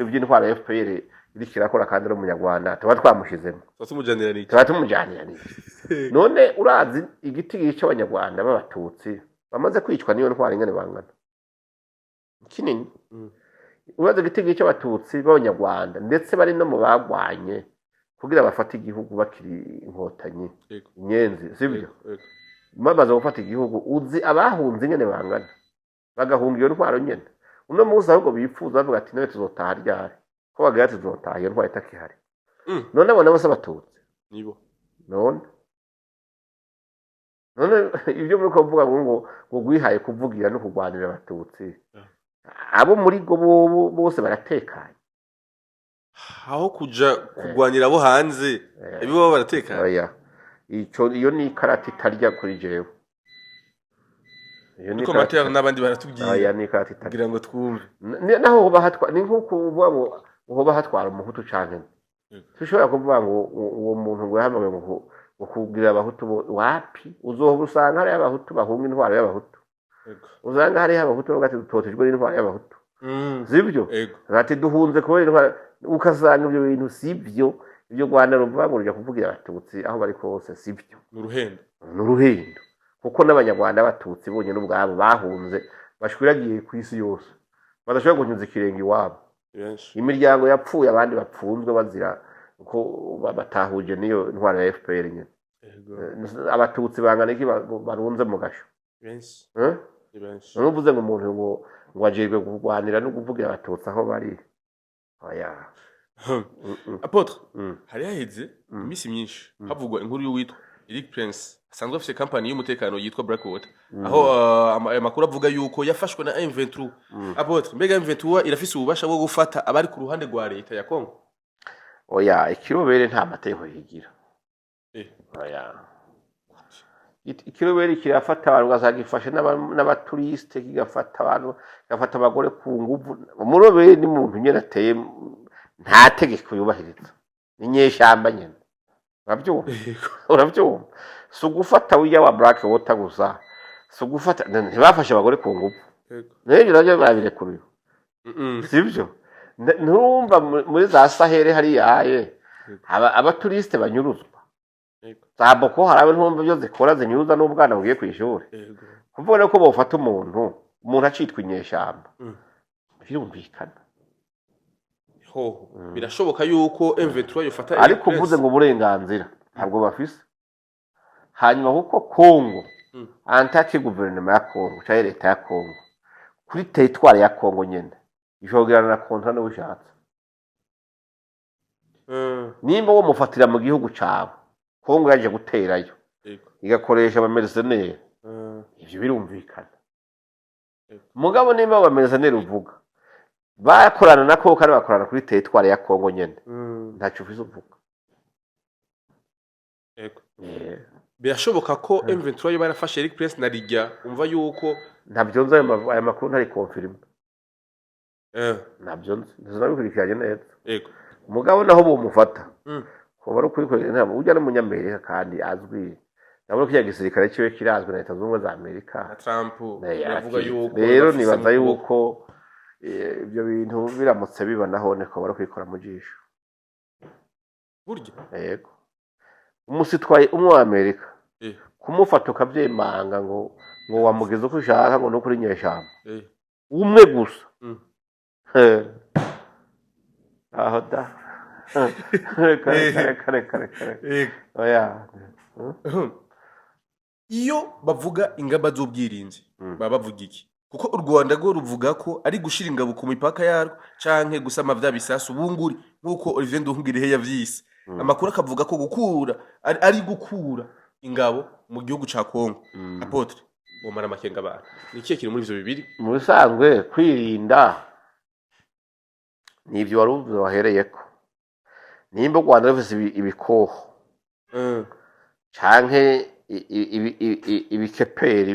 iby'intwara ya FPR iri kirakora kandi ari umunyarwanda tuba twamushizemo tuba tumujyanira none urazi igiti gice abanyarwanda b'abatutsi bamaze kwicwa niyo ntwara ingene bangana kinini urazi igiti gice abatutsi b'abanyarwanda ndetse bari no mu bagwanye kugira bafate igihugu bakiri inkotanyi inyenzi sibyo bamaze gufata igihugu uzi abahunze ingene bangana bagahunga iyo ntwaro nyene uno munsi ahubwo bifuza bavuga ati nawe tuzotaha ryari ko bagira tuzotaha iyo ntwaro itakihari none abo nabo se abatutsi nibo none ibyo muri kuvuga ngo gwihaye kuvugira no kurwanira abatutsi abo muri go bose baratekanye aho kuja kurwanira abo hanze ibibo baratekanye iyo ni karate itarya kuri jewe iyo ni komatera n'abandi baratubwiye ni karate itarya kugira ngo twumve naho hoba hatwa ni nko kuvuga ngo hoba hatwara umuhutu canke tushobora kuvuga ngo uwo muntu ngo yahamagaye ngo kugira abahutu wapi uzoba usanga hari abahutu bahunga intwaro y'abahutu uzanga hari abahutu bagati dutotejwe n'intwaro y'abahutu sibyo ati duhunze ko intwaro ukazanga ibyo bintu sibyo ibyo Rwanda ruvuga ngo rujya kuvugira abatutsi aho bari kose sibyo n'uruhendo kuko n'abanyarwanda abatutsi bonye n'ubwabo bahunze bashwiragiye ku isi yose badashobora gunyuza ikirenge iwabo imiryango yapfuye abandi bapfunzwe bazira ko batahuje niyo ntwaro ya FPR nyene abatutsi bangana iki barunze mu gasho nuvuze ngo umuntu ngo ajejwe kurwanira no kuvugira abatutsi aho bari Apotre hari haheze imisi myinshi havugwa inkuru y'uwitwa Eric Prince asanzwe afite company y'umutekano yitwa Blackwater aho amakuru avuga yuko yafashwe na M23 Apotre mbega M23 irafise ububasha bwo gufata abari ku ruhande rwa leta ya Kongo ikirobere nta mateko yigira ikirobere kirafata abantu gazagifasha n'abaturiste kigafata abantu gafata abagore ku nguvu umurobere ni muntu nyene ateye nta tegeko yubahiriza ni nyeshamba nyene uravyumva so gufata wiya wa Blackwater gusa so gufata ntibafashe abagore ku nguvu n'ibyo nabyo babirekuriye sibyo ntumva muri za Sahel hari yaye abaturiste banyuruzwa za Boko Haram ntumva byo zikora zinyuruza n'ubwana bugiye kwishuri kuvuga ko bofata umuntu acitwa inyeshamba birumvikana birashoboka yuko M23 yofata ariko uvuze ngo uburenganzira ntabwo bafise hanyuma kuko Kongo antake guverinoma ya Kongo cyangwa leta ya Kongo kuri territoire ya Kongo nyene ishobora na kontra n'ubushatse nimba wo mufatira mu gihugu cyawe Kongo yaje guterayo igakoresha abamercenaires ivyo birumvikana mugabo nimba abamercenaires uvuga bakorana na Kongo kandi bakorana kuri territoire ya Kongo nyene ntacu ufise uvuga birashoboka ko M23 yo barafashe Eric Prince na Rijya umva yuko ntabyo nza aya makuru ntari confirm nabyo nzabikurikiranye neza umugabo naho bomufata ko bari kwikorera ntabwo ujya n'umunyamerika kandi azwi nabwo kiya gisirikare cyiwe kirazwe na Leta Zunze za Amerika Trump yavuga yuko rero nibaza yuko ibyo bintu biramutse bibanaho ne ko bari kwikora mu jisho buryo yego umusitwaye umwe wa Amerika kumufata ukabyemanga ngo wamugeze uko ushaka ngo no kuri nyeshamba umwe gusa aho da kare oya iyo bavuga ingamba z'ubwirinzi baba bavuga iki kuko u Rwanda rwo ruvuga ko ari gushira ingabo ku mipaka yarwo canke gusama vya bisasu bunguri nkuko Olivier Nduhungirehe yavyise amakuru akavuga ko gukura ari gukura ingabo mu gihugu ca Kongo apotre bomara makenga abantu ni ikihe kiri muri ivyo bibiri mu bisanzwe kwirinda nivyo waruvuze wahereyeko nimba u Rwanda rufise ibikoho canke ibikeperi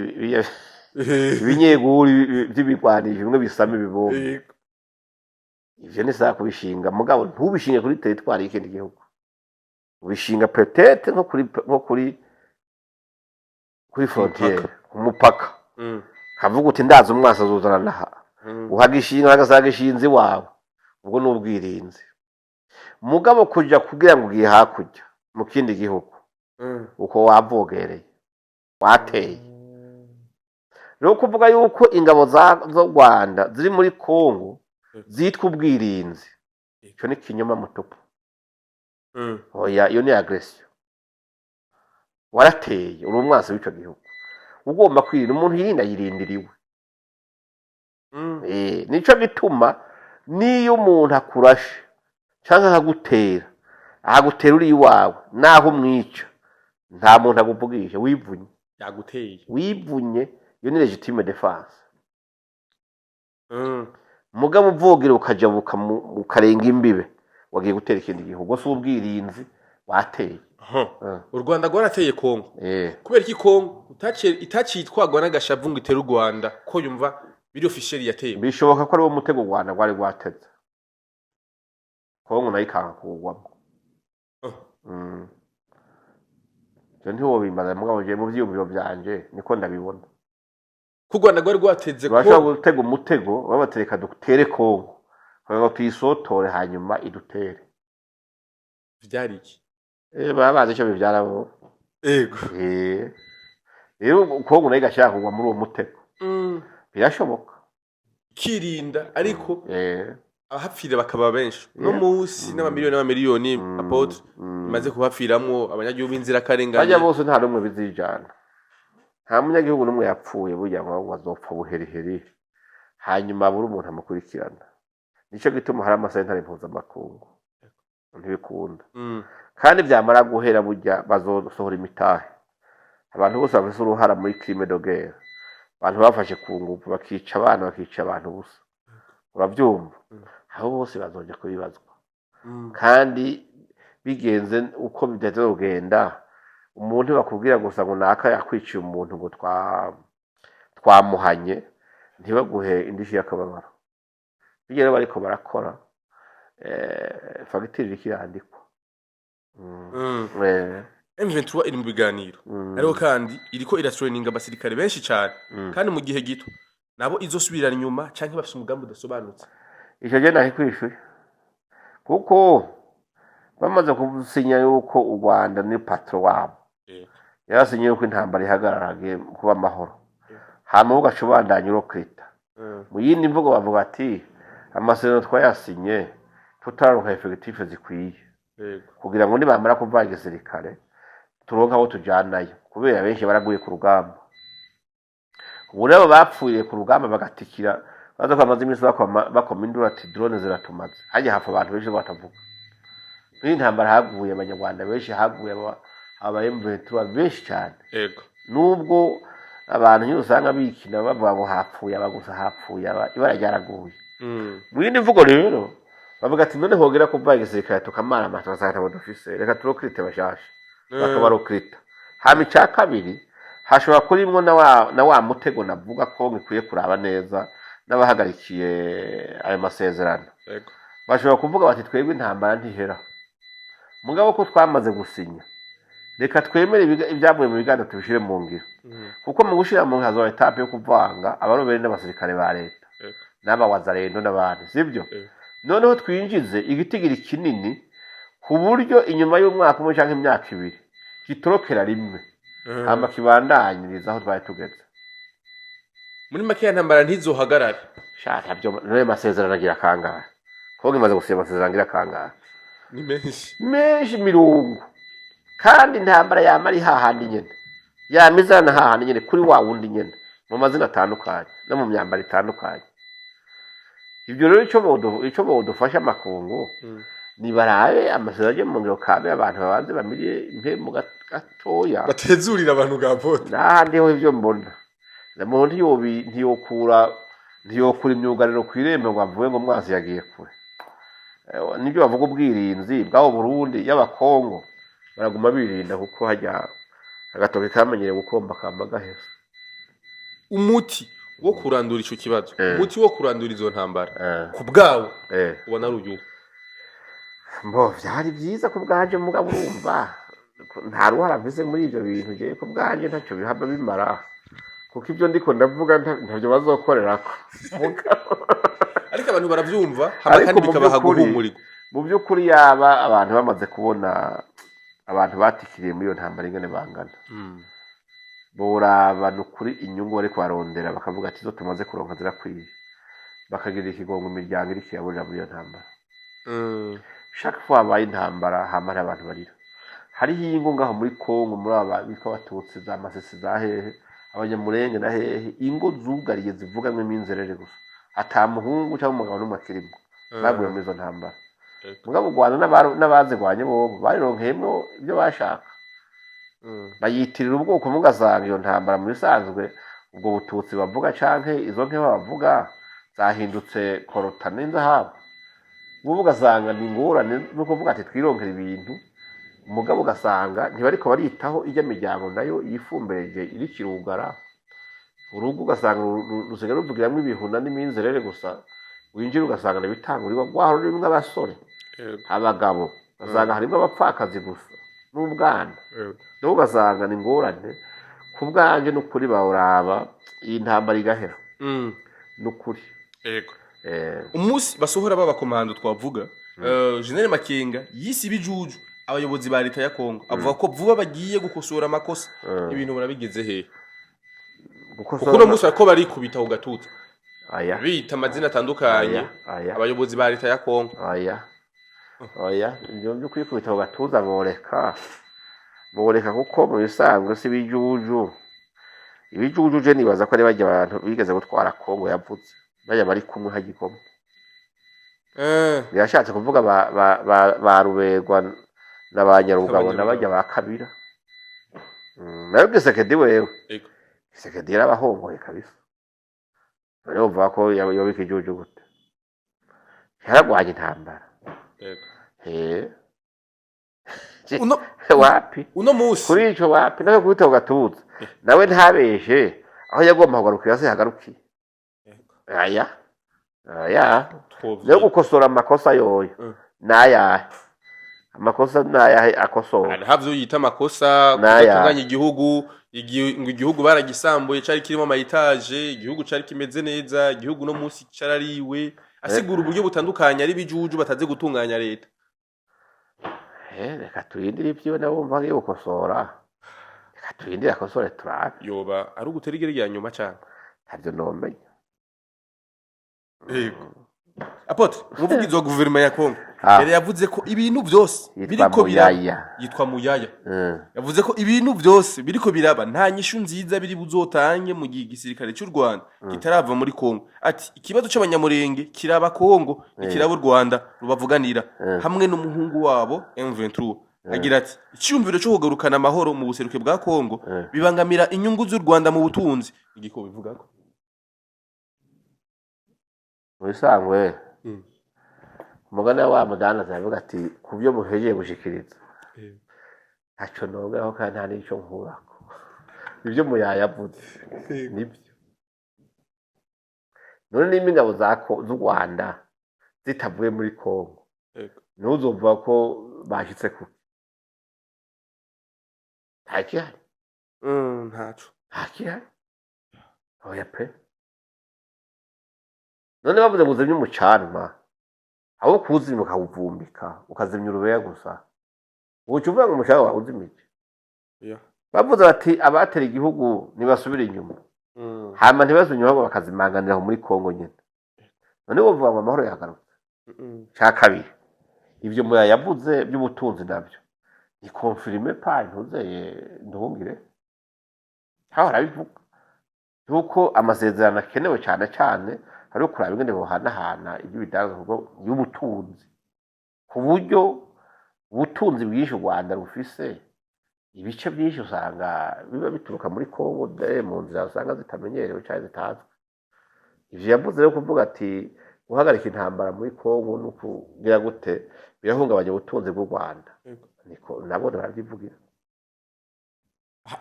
ibinyeguri vy'ibigwanisho bimwe bisama ibibombe ivyo ni sawa kubishinga mugabo ntubishinge kuri territoire y'ikindi gihugu ubishinga peut-être nko kuri frontière umupaka havuga uti ndaza umwasa azuzana naha uhagishinga agasagishinzi wawe ubwo n'ubwirinzi mugabo kuja kugira ngo ugiye hakurya mu kindi gihugu uko wavogereye wateye rero kuvuga yuko ingabo zo Rwanda ziri muri Kongo zitwa ubwirinzi ico ni kinyoma mutupu oya iyo ni agression warateye uri umwasi w'ico gihugu ugomba kwirinda umuntu yirinda yirindiriwe nico gituma niyo umuntu akurashe canke akagutera uri iwawe naho umwica nta muntu aguvugisha wivunye yaguteye wivunye iyo ni legitime defense mugabo uvogera ukajabuka ukarenga imbibe wagiye gutera ikindi gihugu so ubwirinzi wateye u Rwanda rwarateye Kongo kubera iki Kongo itacitwagwa n'agashavu ngo itere u Rwanda ko yumva biri officiel yateye bishoboka ko ari wo mutego u Rwanda rwari rwateze Kongo nayo ikanga kuwugwamo je ntiwo bimbaza mugabo je mu vyiyumviro vyanje niko ndabibona ku Rwanda rwari rwateze ko bashaka gutega umutego babatereka dutere Kongo ngo tuyisotore hanyuma idutere vyari iki babaze cyo bivyara bo ego rero Kongo nayo igashaka kugwa muri uwo mutego birashoboka kirinda ariko abahapfira bakaba benshi no munsi n'amamiliyoni apotre imaze kuhapfiramwo abanyagihugu b'inzira karengane bajya bose nta rumwe bizijana nta munyagihugu n'umwe yapfuye burya ngo bazopfa buheriheri hanyuma buri umuntu amukurikirana nico gituma hari amasentare mpuzamakungu ntibikunda kandi byamara guhera burya bazosohora imitahe abantu bose bafise uruhara muri crime de guerre abantu bafashe ku ngufu bakica abana bakica abantu busa uravyumva aho bose bazoja kubibazwa kandi bigenze uko bideze kugenda umuntu bakubwira gusa ngo naka yakwiciye umuntu ngo twamuhanye ntibaguhe indishi y'akababaro bigera bariko barakora fagitire ikirandikwa M23 iri mu biganiro ariko kandi iriko iratraininga abasirikare benshi cyane kandi mu gihe gito nabo izosubirana inyuma canke bafite umugambi udasobanutse ico je nahi kwishuye kuko bamaze kusinya yuko u Rwanda ni patro wabo yarasinye yuko intambara ihagararagiye kuba amahoro hama ugacubandanya urokrita mu yindi mvugo bavuga ati amasezerano twayasinye tutaronka effective zikwiye kugira ngo nibamara kuva igisirikare turonka aho tujanayo kubera benshi baraguye ku rugamba ubu rero bapfuye ku rugamba bagatikira baza kwamaza imisi bakoma induru ati drone ziratumaze hajya hafa abantu benshi batavuga muri intambara haguye abanyarwanda benshi haguye aba M23 benshi cyane yego nubwo abantu nyine usanga bikina bavuga ngo hapfuye abagusa hapfuye ibara ryaraguye mu yindi mvugo rero bavuga ati none hogera kuva igisirikare tukamara amatwasata bodufise reka turokrite bashasha bakabarokrita hama ica kabiri hashobora kurimwo na wa mutego navuga ko ngikwiye kuraba neza n'abahagarikiye ayo masezerano yego bashobora kuvuga bati twebwe intambara ntihera mugabo ko twamaze gusinya reka twemere ibyavuye mu biganiro tubishire mu ngiro kuko mu gushira mu hazo etape yo kuvanga abarobere n'abasirikare ba leta n'abawazarendo n'abandi sivyo noneho twinjize igitigiri kinini ku buryo inyuma y'umwaka umwe canke imyaka ibiri kitorokera rimwe hama kibandanyiriza aho twari tugeze muri make ya ntambara ntizohagarare shaka byo none masezerano agira kangahe ko ngimaze gusiba amasezerano agira kangahe ni menshi mirungu kandi intambara yamari hahandi nyene yamizana hahandi nyene kuri wa wundi nyene mu mazina atandukanye no mu myambaro itandukanye ibyo rero ico bodufasha amakungu nibarabe amasezerano mu ngiro kandi abantu babanze bamiriye impemu gatoya batezurira abantu gapote n'ahandi ho ibyo mbona umuntu ntiyokura imyugariro ku irembo ngo avuge ngo mwazi yagiye kure nibyo bavuga ubwirinzi bw'abo Burundi y'abakongo baraguma birinda kuko hajya agatoke kamenyere gukomba kamba gaheza umuti wo kurandura ico kibazo umuti wo kurandura izo ntambara ku bwawo ubona ari uyu mbo byari byiza ku bwanje mugabo urumva nta ruhara mvise muri ibyo bintu je ku bwanje ntacyo bihaba bimara kuko ibyo ndiko ndavuga ntavyo bazokorerako ariko abantu baravyumva hama kandi bikabaha guhumurirwa mu by'ukuri yaba abantu bamaze kubona abantu batikiriye muri iyo ntambara ingene bangana boraba nukuri inyungu bari kwarondera bakavuga ati zo tumaze kuronka zirakwiye bakagirira ikigongo imiryango iri kiyaburira muri iyo ntambara chaque fois abaye intambara hamara abantu barira hariho ingo ngaho muri Kongo muri aba bitwa Abatutsi za Masisi za hehe Abanyamurenge na hehe ingo zugariye zivugamwe iminzerere gusa atamuhungu cyangwa umugabo n'umakirimo baguye muri izo ntambara mugabo Rwanda n'abazigwanye bo barironkeyemo ibyo bashaka bayitirira ubwoko mugasanga iyo ntambara muri sanzwe ubwo Bututsi bavuga canke izo nke bavuga zahindutse korota n'inzahabu ubu ugasanga ni ingorane no kuvuga ati twironkera ibintu umugabo ugasanga ntibariko baritaho ijya miryango nayo yifumbeje iri kirugara urugo ugasanga rusigaye ruvugiramwo ibihuna n'iminzerere gusa winjira ugasanga nabitangurirwa rwaho rurimwo abasore abagabo ugasanga harimo abapfakazi gusa n'ubwana no ugasanga ni ingorane ku bwanje n'ukuri bawuraba iyi ntambara igahera n'ukuri yego umunsi basohora b'abakomando twavuga General Makenga yisi bijuju abayobozi ba leta ya Kongo avuga ko vuba bagiye gukosora amakosa ibintu barabigeze he kuko no musa ko bari kubita ugatuta bita amazina atandukanye abayobozi ba leta ya Kongo ibyo byo kwikubita ugatuza boreka kuko mu bisanzwe si bijuju ibijuju je nibaza ko ari bajya abantu bigeze gutwara Kongo yavuze bajya bari kumwe hagikoma yashatse kuvuga ba Ruberwa n'abanyarugabo n'abajya ba Kabira nayo Gisekedi wewe Gisekedi yarabahongoye kabisa rero uvuga ko yobika ijuju gute yaragwanye intambara wapi uno musi kuri ico wapi nawe kubita ugatuza nawe ntabeshe aho yagomba kugarukira se hagarukiye aya no gukosora amakosa yoyo naya amakosa naya akosora havyo yita amakosa kutunganya igihugu baragisambuye cari kirimo amayitaje igihugu cari kimeze neza igihugu no musi carariwe asigura uburyo butandukanye ari bijuju bataze gutunganya leta reka turindire ibyo nabumva ngiye gukosora reka turindire akosore turabe yoba ari uguterigera rya nyuma cyane ntabyo nomenya Apotre umuvugizi wa guverinoma ya Kongo yari yavuze ko ibintu byose biriko biraba yitwa Muyaya yavuze ko ibintu byose biriko biraba nta nyishu nziza biri buzotange mu gihe igisirikare cy'u Rwanda kitarava muri Kongo ati ikibazo c'abanyamurenge kiraba Kongo ikiraba u Rwanda rubavuganira hamwe n'umuhungu wabo M23 agira ati icyumviro cyo kugarukana amahoro mu buseruke bwa Kongo bibangamira inyungu z'u Rwanda mu butunzi igiko bivuga ko Mwisangwe umugana wa mudana zavuga ati kubyo muhejeye gushikiriza ntacyo nongaho kandi nta n'icyo nkurako ibyo muyayavuze nibyo none nimba ingabo z'u Rwanda zitavuye muri Kongo ntuzumva ko bashyitse ku ntakihari ntakihari oya pe none bavuze ngo uzimye umucanwa aho kuwuzimya ukawuvumbika ukazimya urubeya gusa uca uvuga ngo umucanwa wawuzimije bavuze bati abatera igihugu ntibasubire inyuma hama ntibasubire inyuma bakazimanganira muri Kongo nyine none bavuga ngo amahoro yagarutse cya kabiri ibyo muyayavuze by'ubutunzi nabyo ni confirme pa ntuzeye nduhungire aho arabivuga yuko amasezerano akenewe cyane cyane hariho kuraba ingene bohanahana ibyo bidanzwe y'ubutunzi ku buryo ubutunzi bwinshi u Rwanda rufise ibice byinshi usanga biba bituruka muri Kongo mu nzira usanga zitamenyerewe cyangwa zitazwi. Ivyo yavuze rero kuvuga ati guhagarika intambara muri Kongo no kugira gute birahungabanya ubutunzi bw'u Rwanda, niko nabone baravyivugira.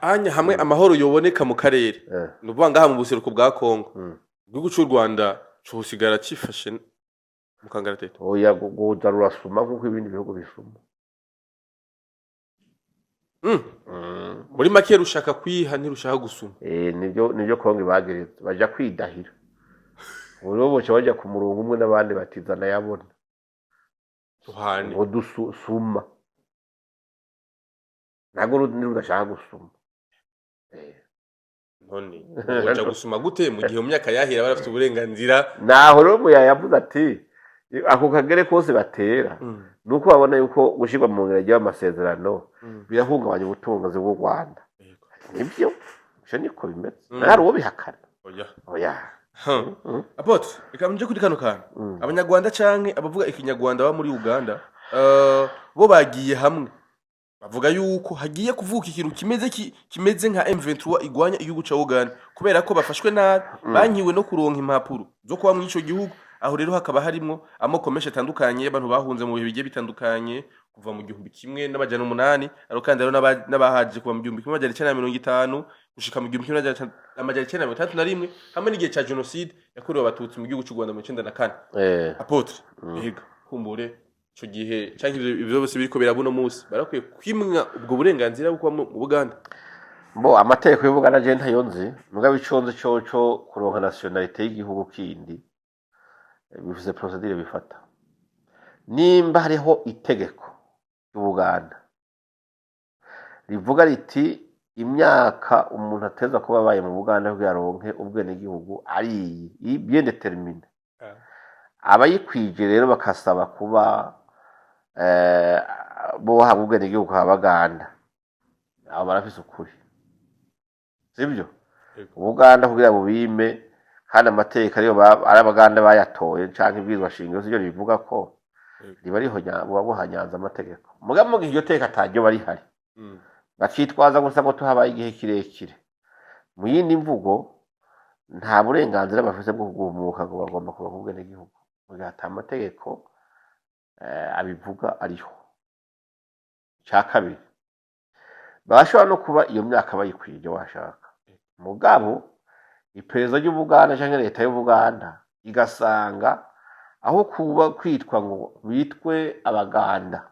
Anya hamwe amahoro yoboneka mu karere nuvuga ngaha mu buseruko bwa Kongo igihugu cy'u Rwanda cosigara cifashe mu kangaratete. Oya guza rurasuma nk'uko ibindi bihugu bisuma. Muri make rushaka kwiha ntirushaka gusuma. Nivyo Kongo bagereza baja kwidahira. Ubu boce baja ku murongo umwe n'abandi batizana yabona. Tuhane. Ngo dusuma. Nago rudashaka gusuma. None boja gusuma gute mu gihe mu myaka yahera barafite uburenganzira? Naho rero mu yavuze ati ako kagere kose batera nuko babona yuko gushirwa mu ngiro y'amasezerano birahungabanya ubutunzi bw'u Rwanda. Nibyo cyo niko bimeze. Nari uwo bihakana. Oya. Apotre reka muje kuri kano kantu. Abanyarwanda canke abavuga ikinyarwanda ba muri Uganda bo bagiye hamwe bavuga yuko hagiye kuvuka ikintu kimeze nka M23 igwanya igihugu ca Uganda kubera ko bafashwe nabi bankiwe no kuronka impapuro zo kuba mu ico gihugu. Aho rero hakaba harimo amoko menshi atandukanye y'abantu bahunze mu bihe bigiye bitandukanye kuva mu 1800 ariko kandi rero n'abahaje kuva mu 1950 gushika mu 1961 hamwe n'igihe ca genocide yakorewe abatutsi mu gihugu cy'u Rwanda mu 1994. Apotre yego kumbure ico gihe canke ivyo bose biriko birabona munsi barakwiye kwimwa ubwo burenganzira bwo mu Buganda. Bo amategeko y'Ubuganda je ntayonze mugabe iconze coco kuronka nationalité y'igihugu kindi bivuze procedure bifata. Nimba hariho itegeko y'Ubuganda rivuga riti imyaka umuntu ateza kuba baye mu Buganda kugira aronke ubwene gihugu ari bien déterminé. Abayikwije rero bakasaba kuba bo habwa ubwene gihugu habaganda. Abo barafise ukuri. Sibyo? Ubuganda kugira bubime kandi amategeko ariyo arabaganda bayatoye canke ibwizwa shingiro sivyo bivuga ko riba riho buhanyanza amategeko. Mugabo mu gihe teka ataryo bari hari. Bakitwaza gusa ngo tuhabaye igihe kirekire. Mu yindi mvugo nta burenganzira bafise bwo kugumuka ngo bagomba kuba kubwene gihugu. Mu gihe amategeko abivuga ariho. Cya kabiri bashobora no kuba iyo myaka bayikwije washaka. Mugabo iperereza ry'Ubuganda cyangwa leta y'Ubuganda igasanga aho kuba kwitwa ngo bitwe abaganda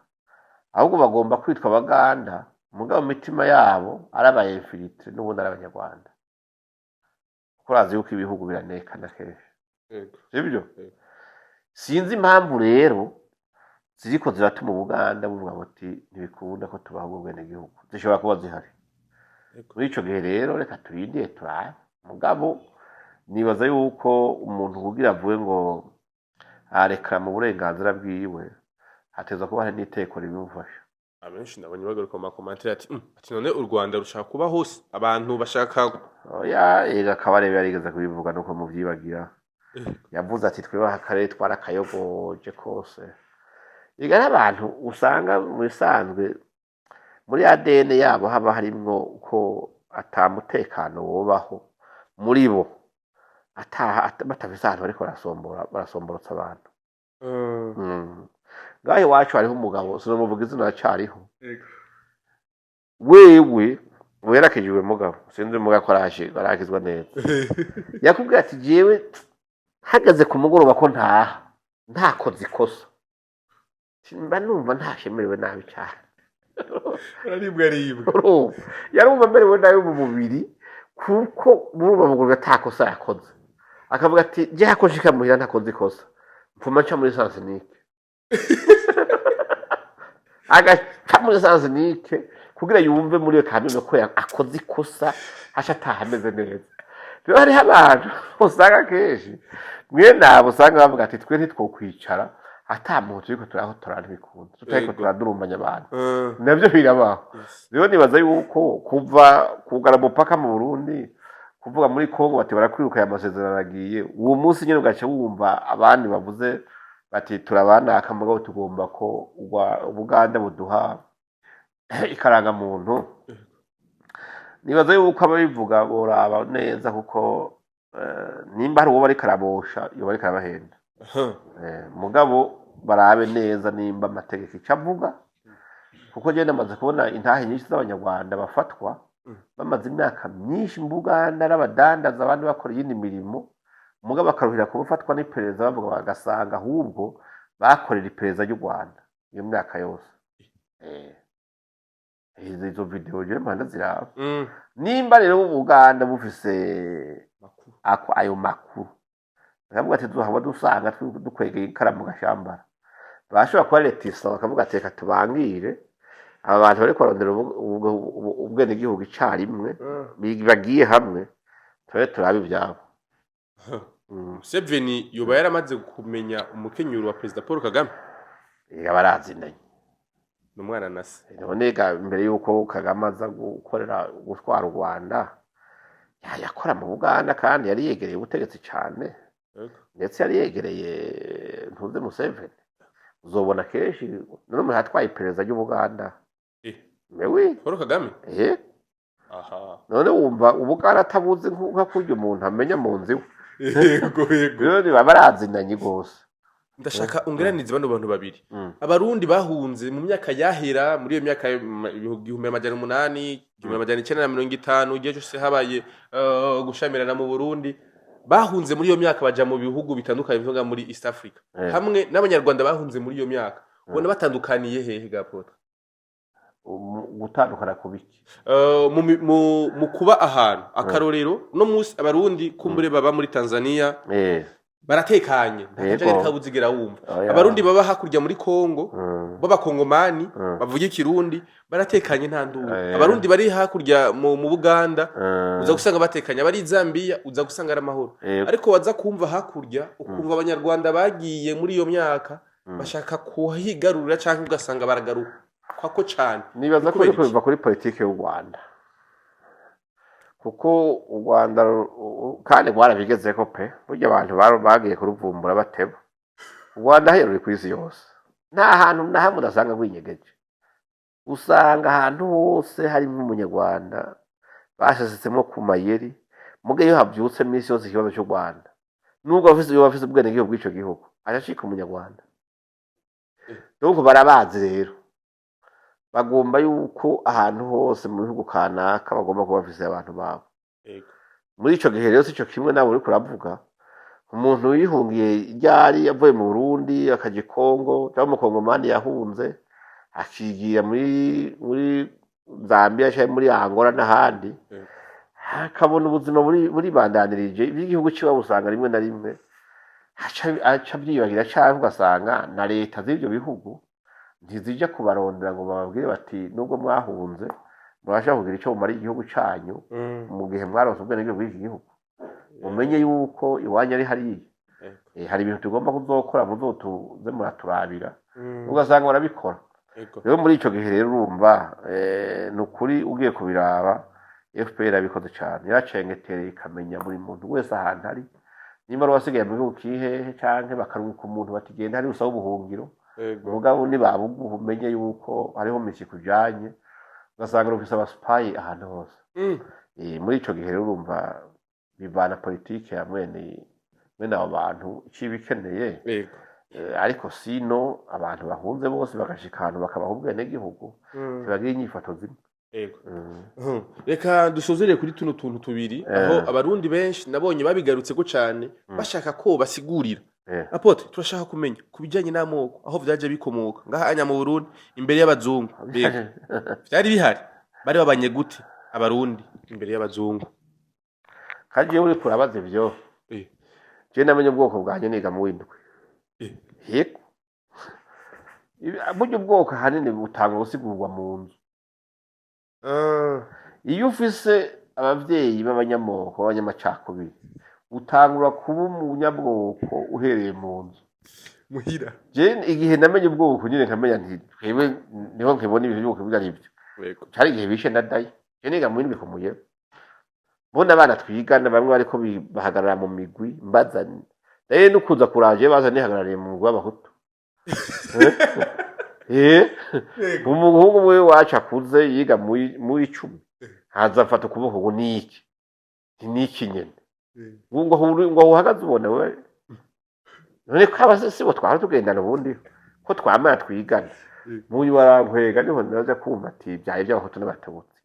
ahubwo bagomba kwitwa abaganda mugabo mitima yabo arabaye infiltre n'ubundi arabanyarwanda. Kurazi yuko ibihugu biranekana kenshi. Sibyo? Sinzi impamvu rero ziriko ziratuma Ubuganda buvuga bati ntibikunda ko tubaho ubwene gihugu. Zishobora kuba zihari. Muri ico gihe rero reka turindire turaye. Mugabo nibaza yuko umuntu kugira avuye ngo areka mu burenganzira bwiwe hateza kuba hari n'iteko ribimufasha. Abenshi nabonye bagaruka mu commentaire ati none u Rwanda rushaka kuba hose abantu bashaka oya ega kabarebe yarigeze kubivuga nuko mu byibagira. Yavuze ati tweba akarere twarakayogoje kose. Ega n'abantu usanga mu bisanzwe muri ADN yabo haba harimwo uko atamutekano wobaho muri bo batafise ahantu bariko barasomborotsa abantu. Ngaho iwacu hariho umugabo sinomuvuga izina acariho wewe werakijwe mugabo sinzi muga ko aragizwa neza. Yakubwira ati jewe hagaze ku mugoroba ko ntakoze ikosa mba numva ntashemerewe nabi cyane. aribwa yarumva merewe nabi mu mubiri kuko murumva mugoroba atakosa yakoze akavuga ati je hakoshika muhira ntakoze ikosa mpfuma nca muri sansinike agaca muri sansinike kugira yumve muri iyo kamino ko akoze ikosa hasha atahameze neza. Rero hariho abantu usanga kenshi mwe nabo usanga bavuga ati twe ntitwokwicara ata muntu turiko turahotorana bikunda tutariko turadurumbanya abantu navyo birabaho. Rero nibaza yuko kuva kugara mupaka mu Burundi kuvuga muri Kongo bati barakwiruka ya masezerano agiye uwo munsi nyene ugace wumva abandi bavuze bati turabana akamugabo tugomba ko Ubuganda buduha ikaranga muntu nibaza yuko ababivuga boraba neza kuko nimba hari uwo bari karabosha iyo bari karabahenda mugabo barabe neza nimba amategeko icavuga kuko je namaze kubona intahe nyinshi z'abanyarwanda bafatwa bamaze imyaka myinshi mu Buganda n'abadandaza abandi bakora iyindi mirimo mugabo bakaruhira kubafatwa n'iperereza bavuga bagasanga ahubwo bakorera iperereza ry'u Rwanda iyo myaka yose izo video je mpanda ziraba nimba rero Uganda bufise ayo makuru bakavuga ati duhaba dusanga dukwegeye ikaramu gashambara bashobora kuba letisa bakavuga ati reka tubangire aba bantu bari kwarondera ubwene gihugu icarimwe bagiye hamwe turabe ivyabo Museveni yoba yaramaze kumenya umukenyuro wa President Paul Kagame yabarazindanye n'umwana nase nonega mbere yuko Kagame aza gutwara u Rwanda yakora mu Buganda kandi yari yegereye ubutegetsi cyane ndetse yari yegereye ntuze Museveni uzobona kenshi none mu hatwaye iperereza ry'u Buganda mewe Paul Kagame aha none wumva Ubuganda atabuze nka kurya umuntu amenya mu nzi yego rero babarazinanye gose ndashaka ungeranize bano bantu babiri abarundi bahunze mu myaka yahera muri iyo myaka 1800 1950 igihe cyose habaye gushamirana mu Burundi bahunze muri iyo myaka baja mu bihugu bitandukanye bivuga muri East Africa hamwe n'abanyarwanda bahunze muri iyo myaka ubona batandukaniye hehe gapota gutandukana kubiki mu kuba ahantu akarorero no musi abarundi kumbure baba muri Tanzania baratekanye ntaje kabuzigera wumva abarundi baba hakurya muri Kongo baba kongomani bavuga ikirundi baratekanye nta nduru abarundi bari hakurya mu Buganda uza gusanga batekanye bari Zambia uza gusanga ari amahoro ariko waza kumva hakurya ukumva abanyarwanda bagiye muri iyo myaka bashaka kuhigarurira canke ugasanga baragaruka kwako cyane nibaza ko biva kuri politike y'u Rwanda kuko u Rwanda kandi rwarabigeze ko pe burya abantu bagiye kuruvumbura bateba u Rwanda heruri ku isi yose nta hantu na hamwe udasanga rwinyegeje usanga ahantu hose hari nk'umunyarwanda bashasitsemo ku mayeri muge iyo habyutse minsi yose ikibazo cy'u Rwanda nubwo bafise ubwene gihugu bw'ico gihugu arashika umunyarwanda nuko barabazi rero bagomba yuko ahantu hose mu bihugu kanaka bagomba kuba bafise abantu babo muri ico gihe rero sico kimwe nabo uri kuravuga umuntu yihungiye ryari yavuye mu Burundi akaje Kongo cyangwa mu Kongomani yahunze akigira muri Zambia cyangwa muri Angola n'ahandi akabona ubuzima muri bandanirije igihugu kiba busanga rimwe na rimwe aca byibagira cyangwa ugasanga na leta z'ibyo bihugu ntizija kubarondera ngo bababwire bati nubwo mwahunze murashaka kugira icyo mumara igihugu cyanyu mu gihe mwaronse ubwene bw'iki gihugu mumenye yuko iwanyu ari hariya hari ibintu tugomba kuzokora muzotuze muraturabira ugasanga barabikora rero muri ico gihe rero urumva ni ukuri ugiye kubiraba FPR abikoze cyane yacengetereye ikamenya buri muntu wese ahantu ari nimba wasigaye mu gihugu kihehe canke bakaruka umuntu batigenda hari usaba ubuhungiro mugabo ni babumenye yuko hariho misi kujanye ugasanga rufise abaspayi ahantu hose muri ico gihe rero urumva bivana politike ya mwene abo bantu icibikeneye ariko sino abantu bahunze bose bagashika ahantu bakabaha ubwene gihugu bagira inyifato zimwe reka dusozere kuri tuno tuntu tubiri aho abarundi benshi nabonye babigarutse ko cyane bashaka ko basigurira apote turashaka kumenya kubijanye n'amoko aho vyaje bikomoka ngahanya mu Burundi imbere y'abazungu byari bihari bari babanye gute abarundi imbere y'abazungu kaje uri kurabaza ivyo je namenye ubwoko bwanje niga mu windwe yego buryo ubwoko hanini butanga gusigurwa mu nzu iyo ufise abavyeyi b'abanyamoko b'abanyamacakubiri utangura kuba umunyabwoko uhereye mu nzu muhira je igihe namenye ubwoko nyine nkamenya nti twebwe niho nkibona ibintu by'ubwoko bwari ibyo cyari igihe bishe ndadaye je niga mu windwe mbona abana twigana bamwe bariko bahagarara mu migwi mbaza rero nukuza kuraje baza nihagarariye mu rw'abahutu umuhungu we wacu akuze yiga muri 10 haza afata ukuboko ngo niki nyene ngo uhagaze ubona we none ko abasisibo twara tugendana ubundi ko twamara twigana muri barankwega niho naza kumva ati byaye by'abahutu n'abatutsi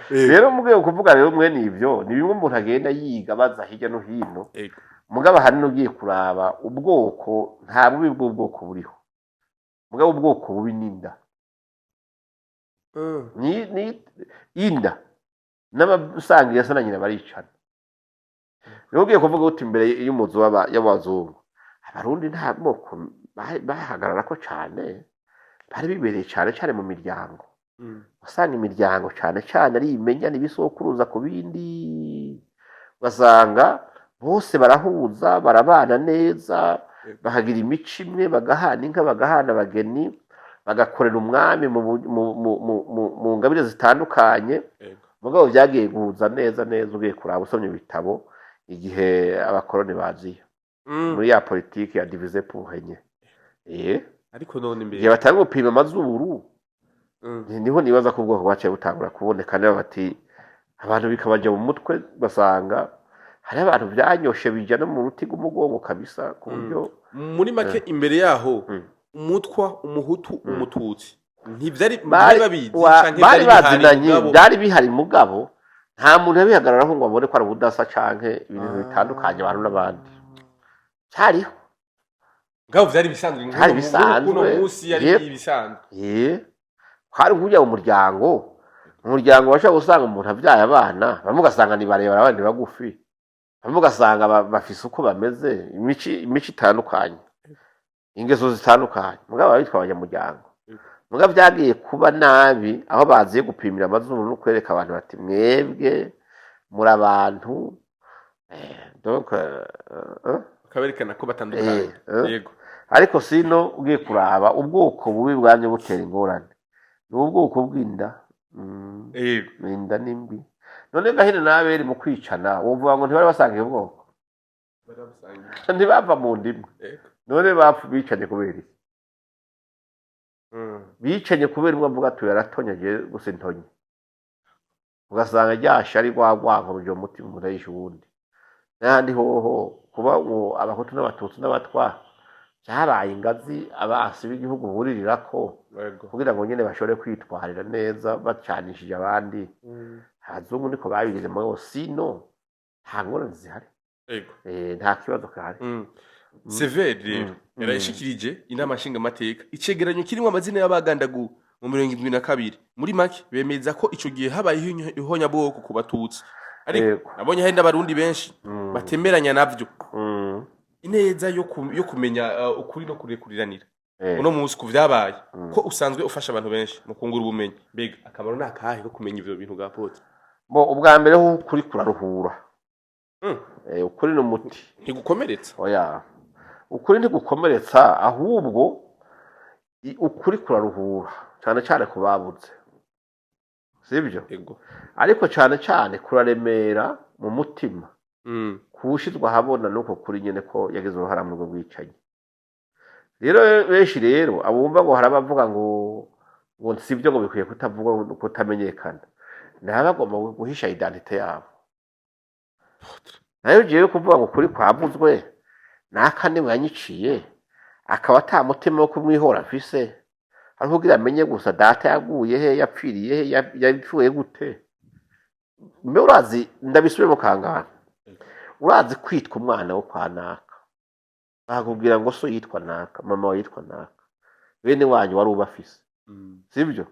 rero mugeye kuvuga rero mwe nivyo ni bimwe umuntu agenda yiga baza hirya no hino mugaba hari n'ugiye kuraba ubwoko nta bubi bw'ubwoko buriho mugabo ubwoko bubi ninda ni inda n'abasangiye sana nyina baricana rero ugiye kuvuga uti imbere y'umuzu y'abazungu abarundi nta moko bahagarara ko cyane bari bibereye cyane mu miryango usanga imiryango cyane ari imenya nibisokuruza ku bindi basanga bose barahuza barabana neza bahagira imico imwe bagahana inka bagahana abageni bagakorera umwami mu ngabire zitandukanye mugabo byagiye guhuza neza ugiye kuraba usomye ibitabo igihe abakoroni baziye muri ya politiki ya divize pour régner ariko none imbere igihe batanga gupima amazuru niho nibaza ko ubwoko bwaciye butangura kuboneka niba bati abantu bikabaja mu mutwe basanga hari abantu byanyoshe bija no mu ruti rw'umugongo kabisa ku buryo muri make imbere yaho umutwa umuhutu umututsi ntivyari babizi canke byari bihari mugabo nta muntu yabihagararaho ngo abone ko ari ubudasa canke ibintu bitandukanye abantu n'abandi cyariho ngabo vyari bisanzwe kuno munsi yari ibisanzwe hari kujya mu muryango bashaka gusanga umuntu avyaye abana bamwe ugasanga ni barebera abandi bagufi bamwe ugasanga bafise uko bameze imico itandukanye ingeso zitandukanye mugabo bitwa abanyamuryango mugabo byagiye kuba nabi aho baziye gupimira amazuru no kwereka abantu bati mwebwe muri abantu donc kaberekana ko batandukanye yego ariko sino ugiye kuraba ubwoko bubi bwanye butera ingorane ni ubwoko bw'inda inda nimbi none gahine nabere mu kwicana wovuga ngo ntibari basangiye ubwoko ntibava mu ndimwe none bapfu bicanye kubera iki bicanye kubera umwe avuga ati yaratonyagiye gusa intonye ugasanga ryasha ari rwagwanka rujya umutima umuntu ayisha uwundi n'ahandi hoho kuba ngo abahutu n'abatutsi n'abatwa byabaye ingazi abasi b'igihugu buririrako kugira ngo nyine bashobore kwitwarira neza bacanishije abandi abazungu niko babigize muri sino nta ngorane zihari nta kibazo kahari severe yarayishikirije inama nshingamateka icegeranyo kirimo amazina y'abagandagu mu 72 muri make bemeza ko ico gihe habaye ihonyabwoko ku batutsi ariko nabonye hari n'abarundi benshi batemeranya navyo ineza yo kumenya ukuri no kurekuriranira uno munsi ku vyabaye ko usanzwe ufasha abantu benshi mu kungura ubumenyi mbega akamaro nakahe ko kumenya ivyo bintu gapote ubwa mbere ho kuri kuraruhura ukuri no muti ntigukomeretsa oya ukuri ntigukomeretsa ahubwo ukuri kuraruhura cyane kubabuze sibyo ariko cyane kuraremera mu mutima kushizwa habona nuko kuri nyene ko yagize uruhara mu bwicanyi rero benshi rero abumva ngo harabavuga ngo sivyo ngo bikwiye kutavuga kutamenyekana nabagomba guhisha identite yabo nayo jewe kuvuga ngo kuri kwavuzwe nakane mwanyiciye akaba ata mutima wo kumwihora afise ari kugira amenye gusa data yaguye he yapfiriye he yapfuye gute mbe urazi ndabisubiye mu kangana urazi kwitwa umwana wo kwa naka bakubwira ngo so yitwa naka mama we yitwa naka bene wanyu wari ubafise sibyo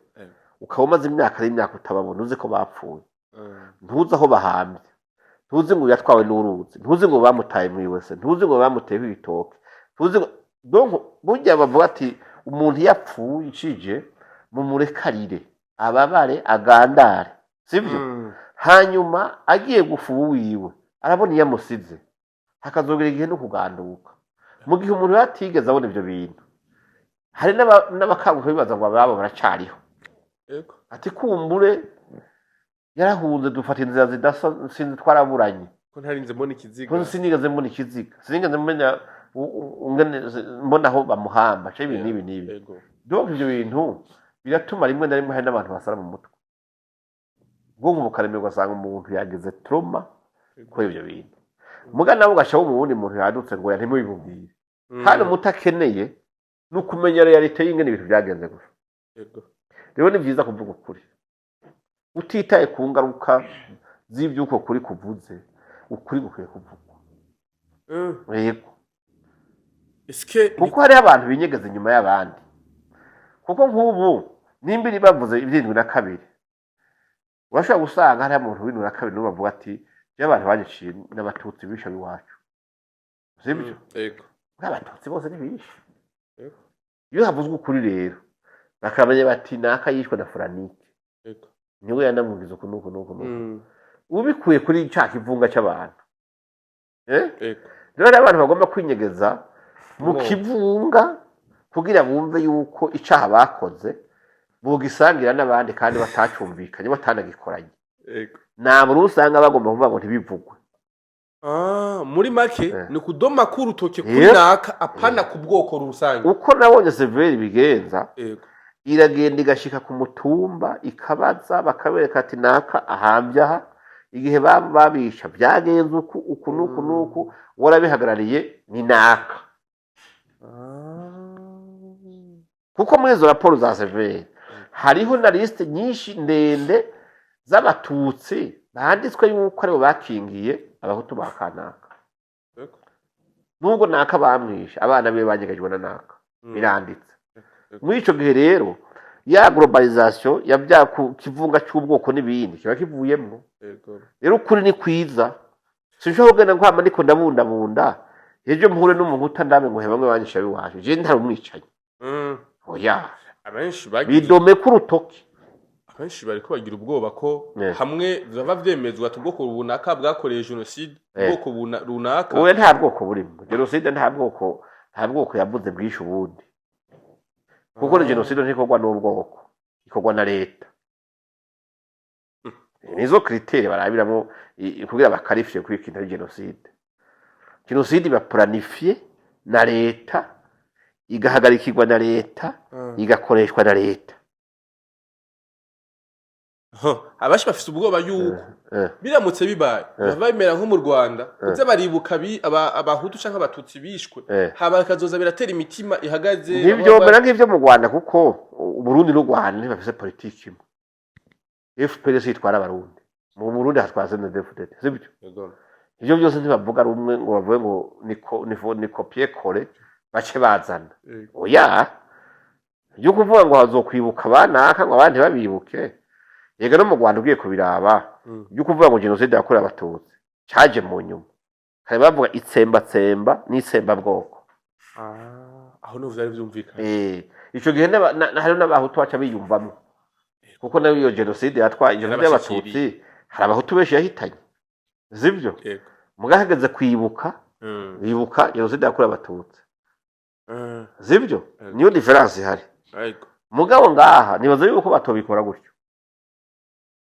ukaba umaze imyaka utababona uzi ko bapfuye ntuzi aho bahambye ntuzi ngo yatwawe n'uruzi ntuzi ngo bamutaye mu iwese ntuzi ngo bamuteye ibitoke ntuzi ngo donc burya bavuga ati umuntu yapfuye icije mu murekarire ababare agandare sibyo hanyuma agiye gufuba wiwe arabona yamusize hakazogera igihe no kuganduka mu gihe umuntu yatigeze abona ibyo bintu hari n'abakanguka bibaza ngo ababo baracariho ati kumbure yarahunze dufata inzira sinzi twaraburanye ko ntarinze mbona ikiziga ko sinigeze mbona ikiziga sinigeze mbona aho bamuhamba cyo ibi nibi donc ibyo bintu biratuma rimwe na rimwe hari n'abantu basara mu mutwe ubwonko bukaremerwa asanga umuntu yagize trauma ko ibyo bintu muga nawe ugashaho mu wundi muntu yadutse ngo ntimubibubwire kandi umutakeneye no kumenya realite y'ingene ibintu byagenze gusa rero ni byiza kuvuga ukuri utitaye ku ngaruka z'ibyuko kuri kuvuze ukuri gukwiye kuvugwa yego kuko hariho abantu binyegeza inyuma y'abandi kuko nk'ubu nimbiri bavuze iby'indwi na kabiri urashobora gusanga hariho umuntu w'indwi na kabiri n'ubu bavuga ati y'abantu banyiciye n'abatutsi bishe iwacu sibyo abatutsi bose ntibishe iyo havuzwe ukuri rero bakamenya bati naka yishwe na Furanike niwe yanamwumviza uku nuko ubikuye kuri cya kivunga cy'abantu rero abantu bagomba kwinyegeza mu kivunga kugira bumve yuko icyaha bakoze bugisangira n'abandi kandi batacyumvikanye batanagikoranye ntabwo usanga bagomba kuvuga ngo ntibivugwe muri make ni kudoma k'urutoke kuri naka apana ku bwoko rusange uko nabonye Severi bigenza iragenda igashika ku mutumba ikabaza bakabereka ati naka ahambye aha igihe babisha byagenze uku nuku warabihagarariye ni naka kuko muri izo raporo za Severi hariho na liste nyinshi ndende z'abatutsi banditswe yuko aribo bakingiye abahutu ba kanaka nubwo naka bamwisha abana be banyegajwe na naka biranditse muri ico gihe rero ya globalization yabya ku kivunga cy'ubwoko n'ibindi kiba kivuyemo rero ukuri ni kwiza sinshobora kugenda ngo hama ndiko ndabundabunda ejo muhure n'umuhuta ndabe ngo he bamwe banyisha biwaje je ntari umwicanyi oya abenshi bidome ku rutoki abenshi bariko bagira ubwoba ko hamwe baba vyemezwa tubwoko runaka bwakoreye genocide ubwoko runaka oya nta bwoko burimo genocide nta bwoko yavuze bwishe ubundi kuko genocide ntikorwa n'ubwoko ikorwa na leta nizo critère barabiramo kugira bakarifye kuri kintu genocide iba planifié na leta igahagarikirwa na leta igakoreshwa na leta abashi bafite ubwoba yuko biramutse bibaye bamera nko mu Rwanda uze baribuka abahutu canke abatutsi bishwe haba kazoza biratera imitima ihagaze nivyo mera nk'ivyo mu Rwanda kuko Burundi n'u Rwanda ntibafise politiki imwe FPR itwara abarundi mu Burundi hatwaze na DFDD sibyo ivyo byose ntibavuga rumwe ngo bavuge ngo ni copier coller bace bazana oya yo kuvuga ngo hazokwibuka abanaka ngo abandi babibuke yega no mu Rwanda ugiye kubiraba yo kuvuga ngo genocide yakorewe abatutsi cyaje mu nyuma hari bavuga itsemba n'isemba bwoko aho no vyari vyumvikana ico gihe hari n'abahutu baca biyumvamo kuko nayo iyo genocide yatwaye genocide y'abatutsi hari abahutu benshi yahitanye zivyo mugahageze kwibuka bibuka genocide yakorewe abatutsi zivyo niyo difference ihari mugabo ngaha nibaza yuko batobikora gutyo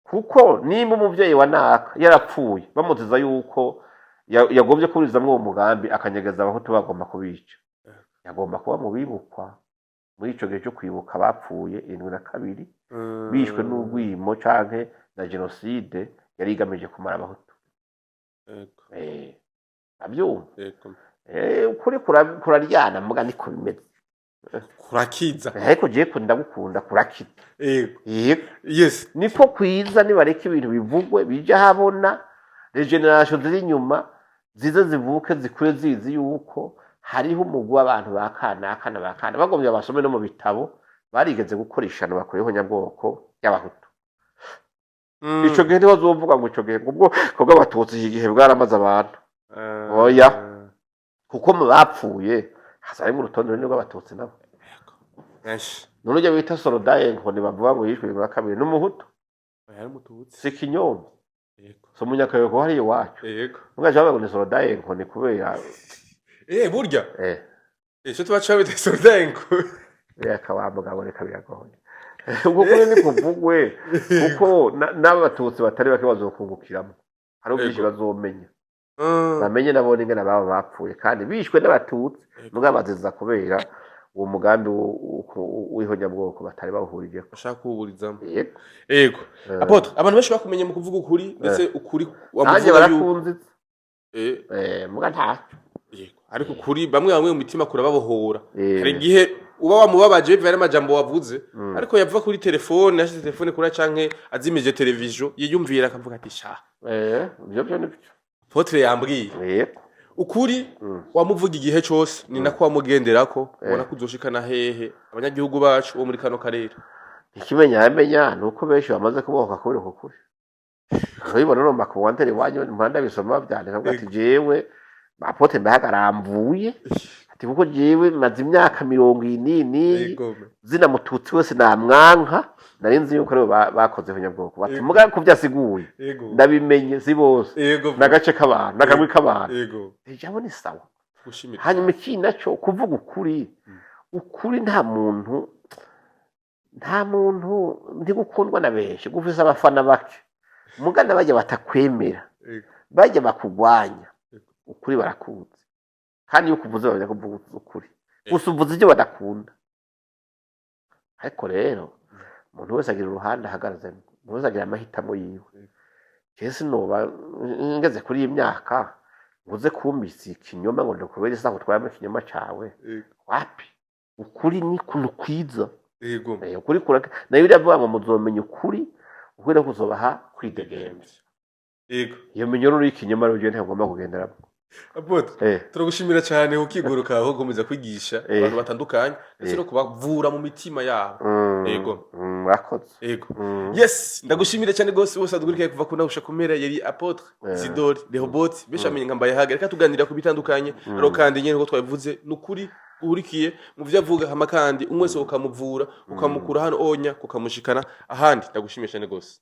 kuko nimba umuvyeyi wa naka yarapfuye bamutiza yuko yagombye kuburizamwo uwo mugambi akanyegeza abahutu bagomba kubica yagomba kuba mu bibukwa muri ico gihe cyo kwibuka bapfuye 72 bishwe n'urwimo canke na genocide yari igamije kumara abahutu abyumva ukuri kuraryana muga niko bimeze kurakiza ariko je ko ndagukunda kurakiza yes niko kwiza nibareka ibintu bivugwe bija habona regeneration ziri nyuma zize zivuke zikure zizi yuko hariho umugwa abantu bakanaka na bakana bagombye basome no mu bitabo barigeze gukoresha no bakoreho nyabwoko y'abahutu ico gihe niho zovuga ngo ico gihe ubwo koga abatutsi igihe bwaramaze abantu oya kuko mu bapfuye hazari mu rutonde rw'abatutsi nabo none ujya bita Sorodaye ngo bavuga ngo yishwe na kabiri n'umuhutu yari mututsi si kinyombe so munyakayo hari iwacu mugaje bavuga ngo Sorodaye ngo ni kubera burya cyo tubacha bita Sorodaye ngo akawamugabo reka biragoye ubwo ni kuvugwe kuko n'abatutsi batari bake bazokungukiramo hari ubwinshi bazomenya bamenye nabo ingene baba bapfuye kandi bishwe n'abatutsi mugabo baziza kubera uwo mugambi w'ihonyabwoko batari bawuhurijeko bashaka kuwuburizamo yego apotre abantu benshi bakumenye mu kuvuga ukuri ndetse ukuri wamuvuga yuko muga ntacyo yego ariko ukuri bamwe mu mitima kurababohora hari igihe uba wamubabaje bivanye n'amajambo wavuze ariko yavuga kuri telefone yashize telefone kuri canke azimije television yiyumvira akavuga ati sha byo nibyo apotre yambwiye ukuri wamuvuga igihe cyose ni nako wamugenderako ubona ko uzoshikana hehe abanyagihugu bacu bo muri kano karere ikimenyamenya nuko benshi bamaze kubohoka kuri uko kuri urabibona no makuwantere wanyu mpanda bisoma byandika ngo ati jewe apotre mbahagaramvuye ati kuko jewe maze imyaka 40 zina mututsi wese namwanka narinzi yuko rero bakoze honyabwoko bati muga ko byasiguye ndabimenye si bose nagace k'abantu nakamwe k'abantu ijabo ni sawa hanyuma ikindi cyo kuvuga ukuri nta muntu ndigukundwa na benshi gufisa abafana bake mugana bajya batakwemera bajya bakugwanya ukuri barakunze kandi iyo kuvuze bajya kuvuga ukuri gusa uvuze ibyo badakunda ariko rero umuntu wese agira uruhande ahagaze umuntu wese agira amahitamo yiwe kese noba ngeze kuri iyi myaka nguze kumbisi ikinyoma ngo ndakubera isako twayama ikinyoma cawe wapi ukuri ni kuntu kwiza ukuri kuraka nayo iravuga ngo muzomenya ukuri ukuri kuzobaha kwidegemvya iyo minyoro y'ikinyoma ryo ntagomba kugenderamo apotre turagushimira cyane ukiguruka aho gomeza kwigisha abantu batandukanye ndetse no kubavura mu mitima yabo murakoze yes ndagushimira cyane gose bose adugurikaye kuva kuna usha kumera yari apotre Isidore Rehoboth beshamenye ngambaye haga reka tuganira ku bitandukanye ro kandi nyene ko twabivuze nukuri uhurikiye mu byo avuga hama kandi umwese ukamuvura ukamukura hano onya kukamushikana ahandi ndagushimira cyane gose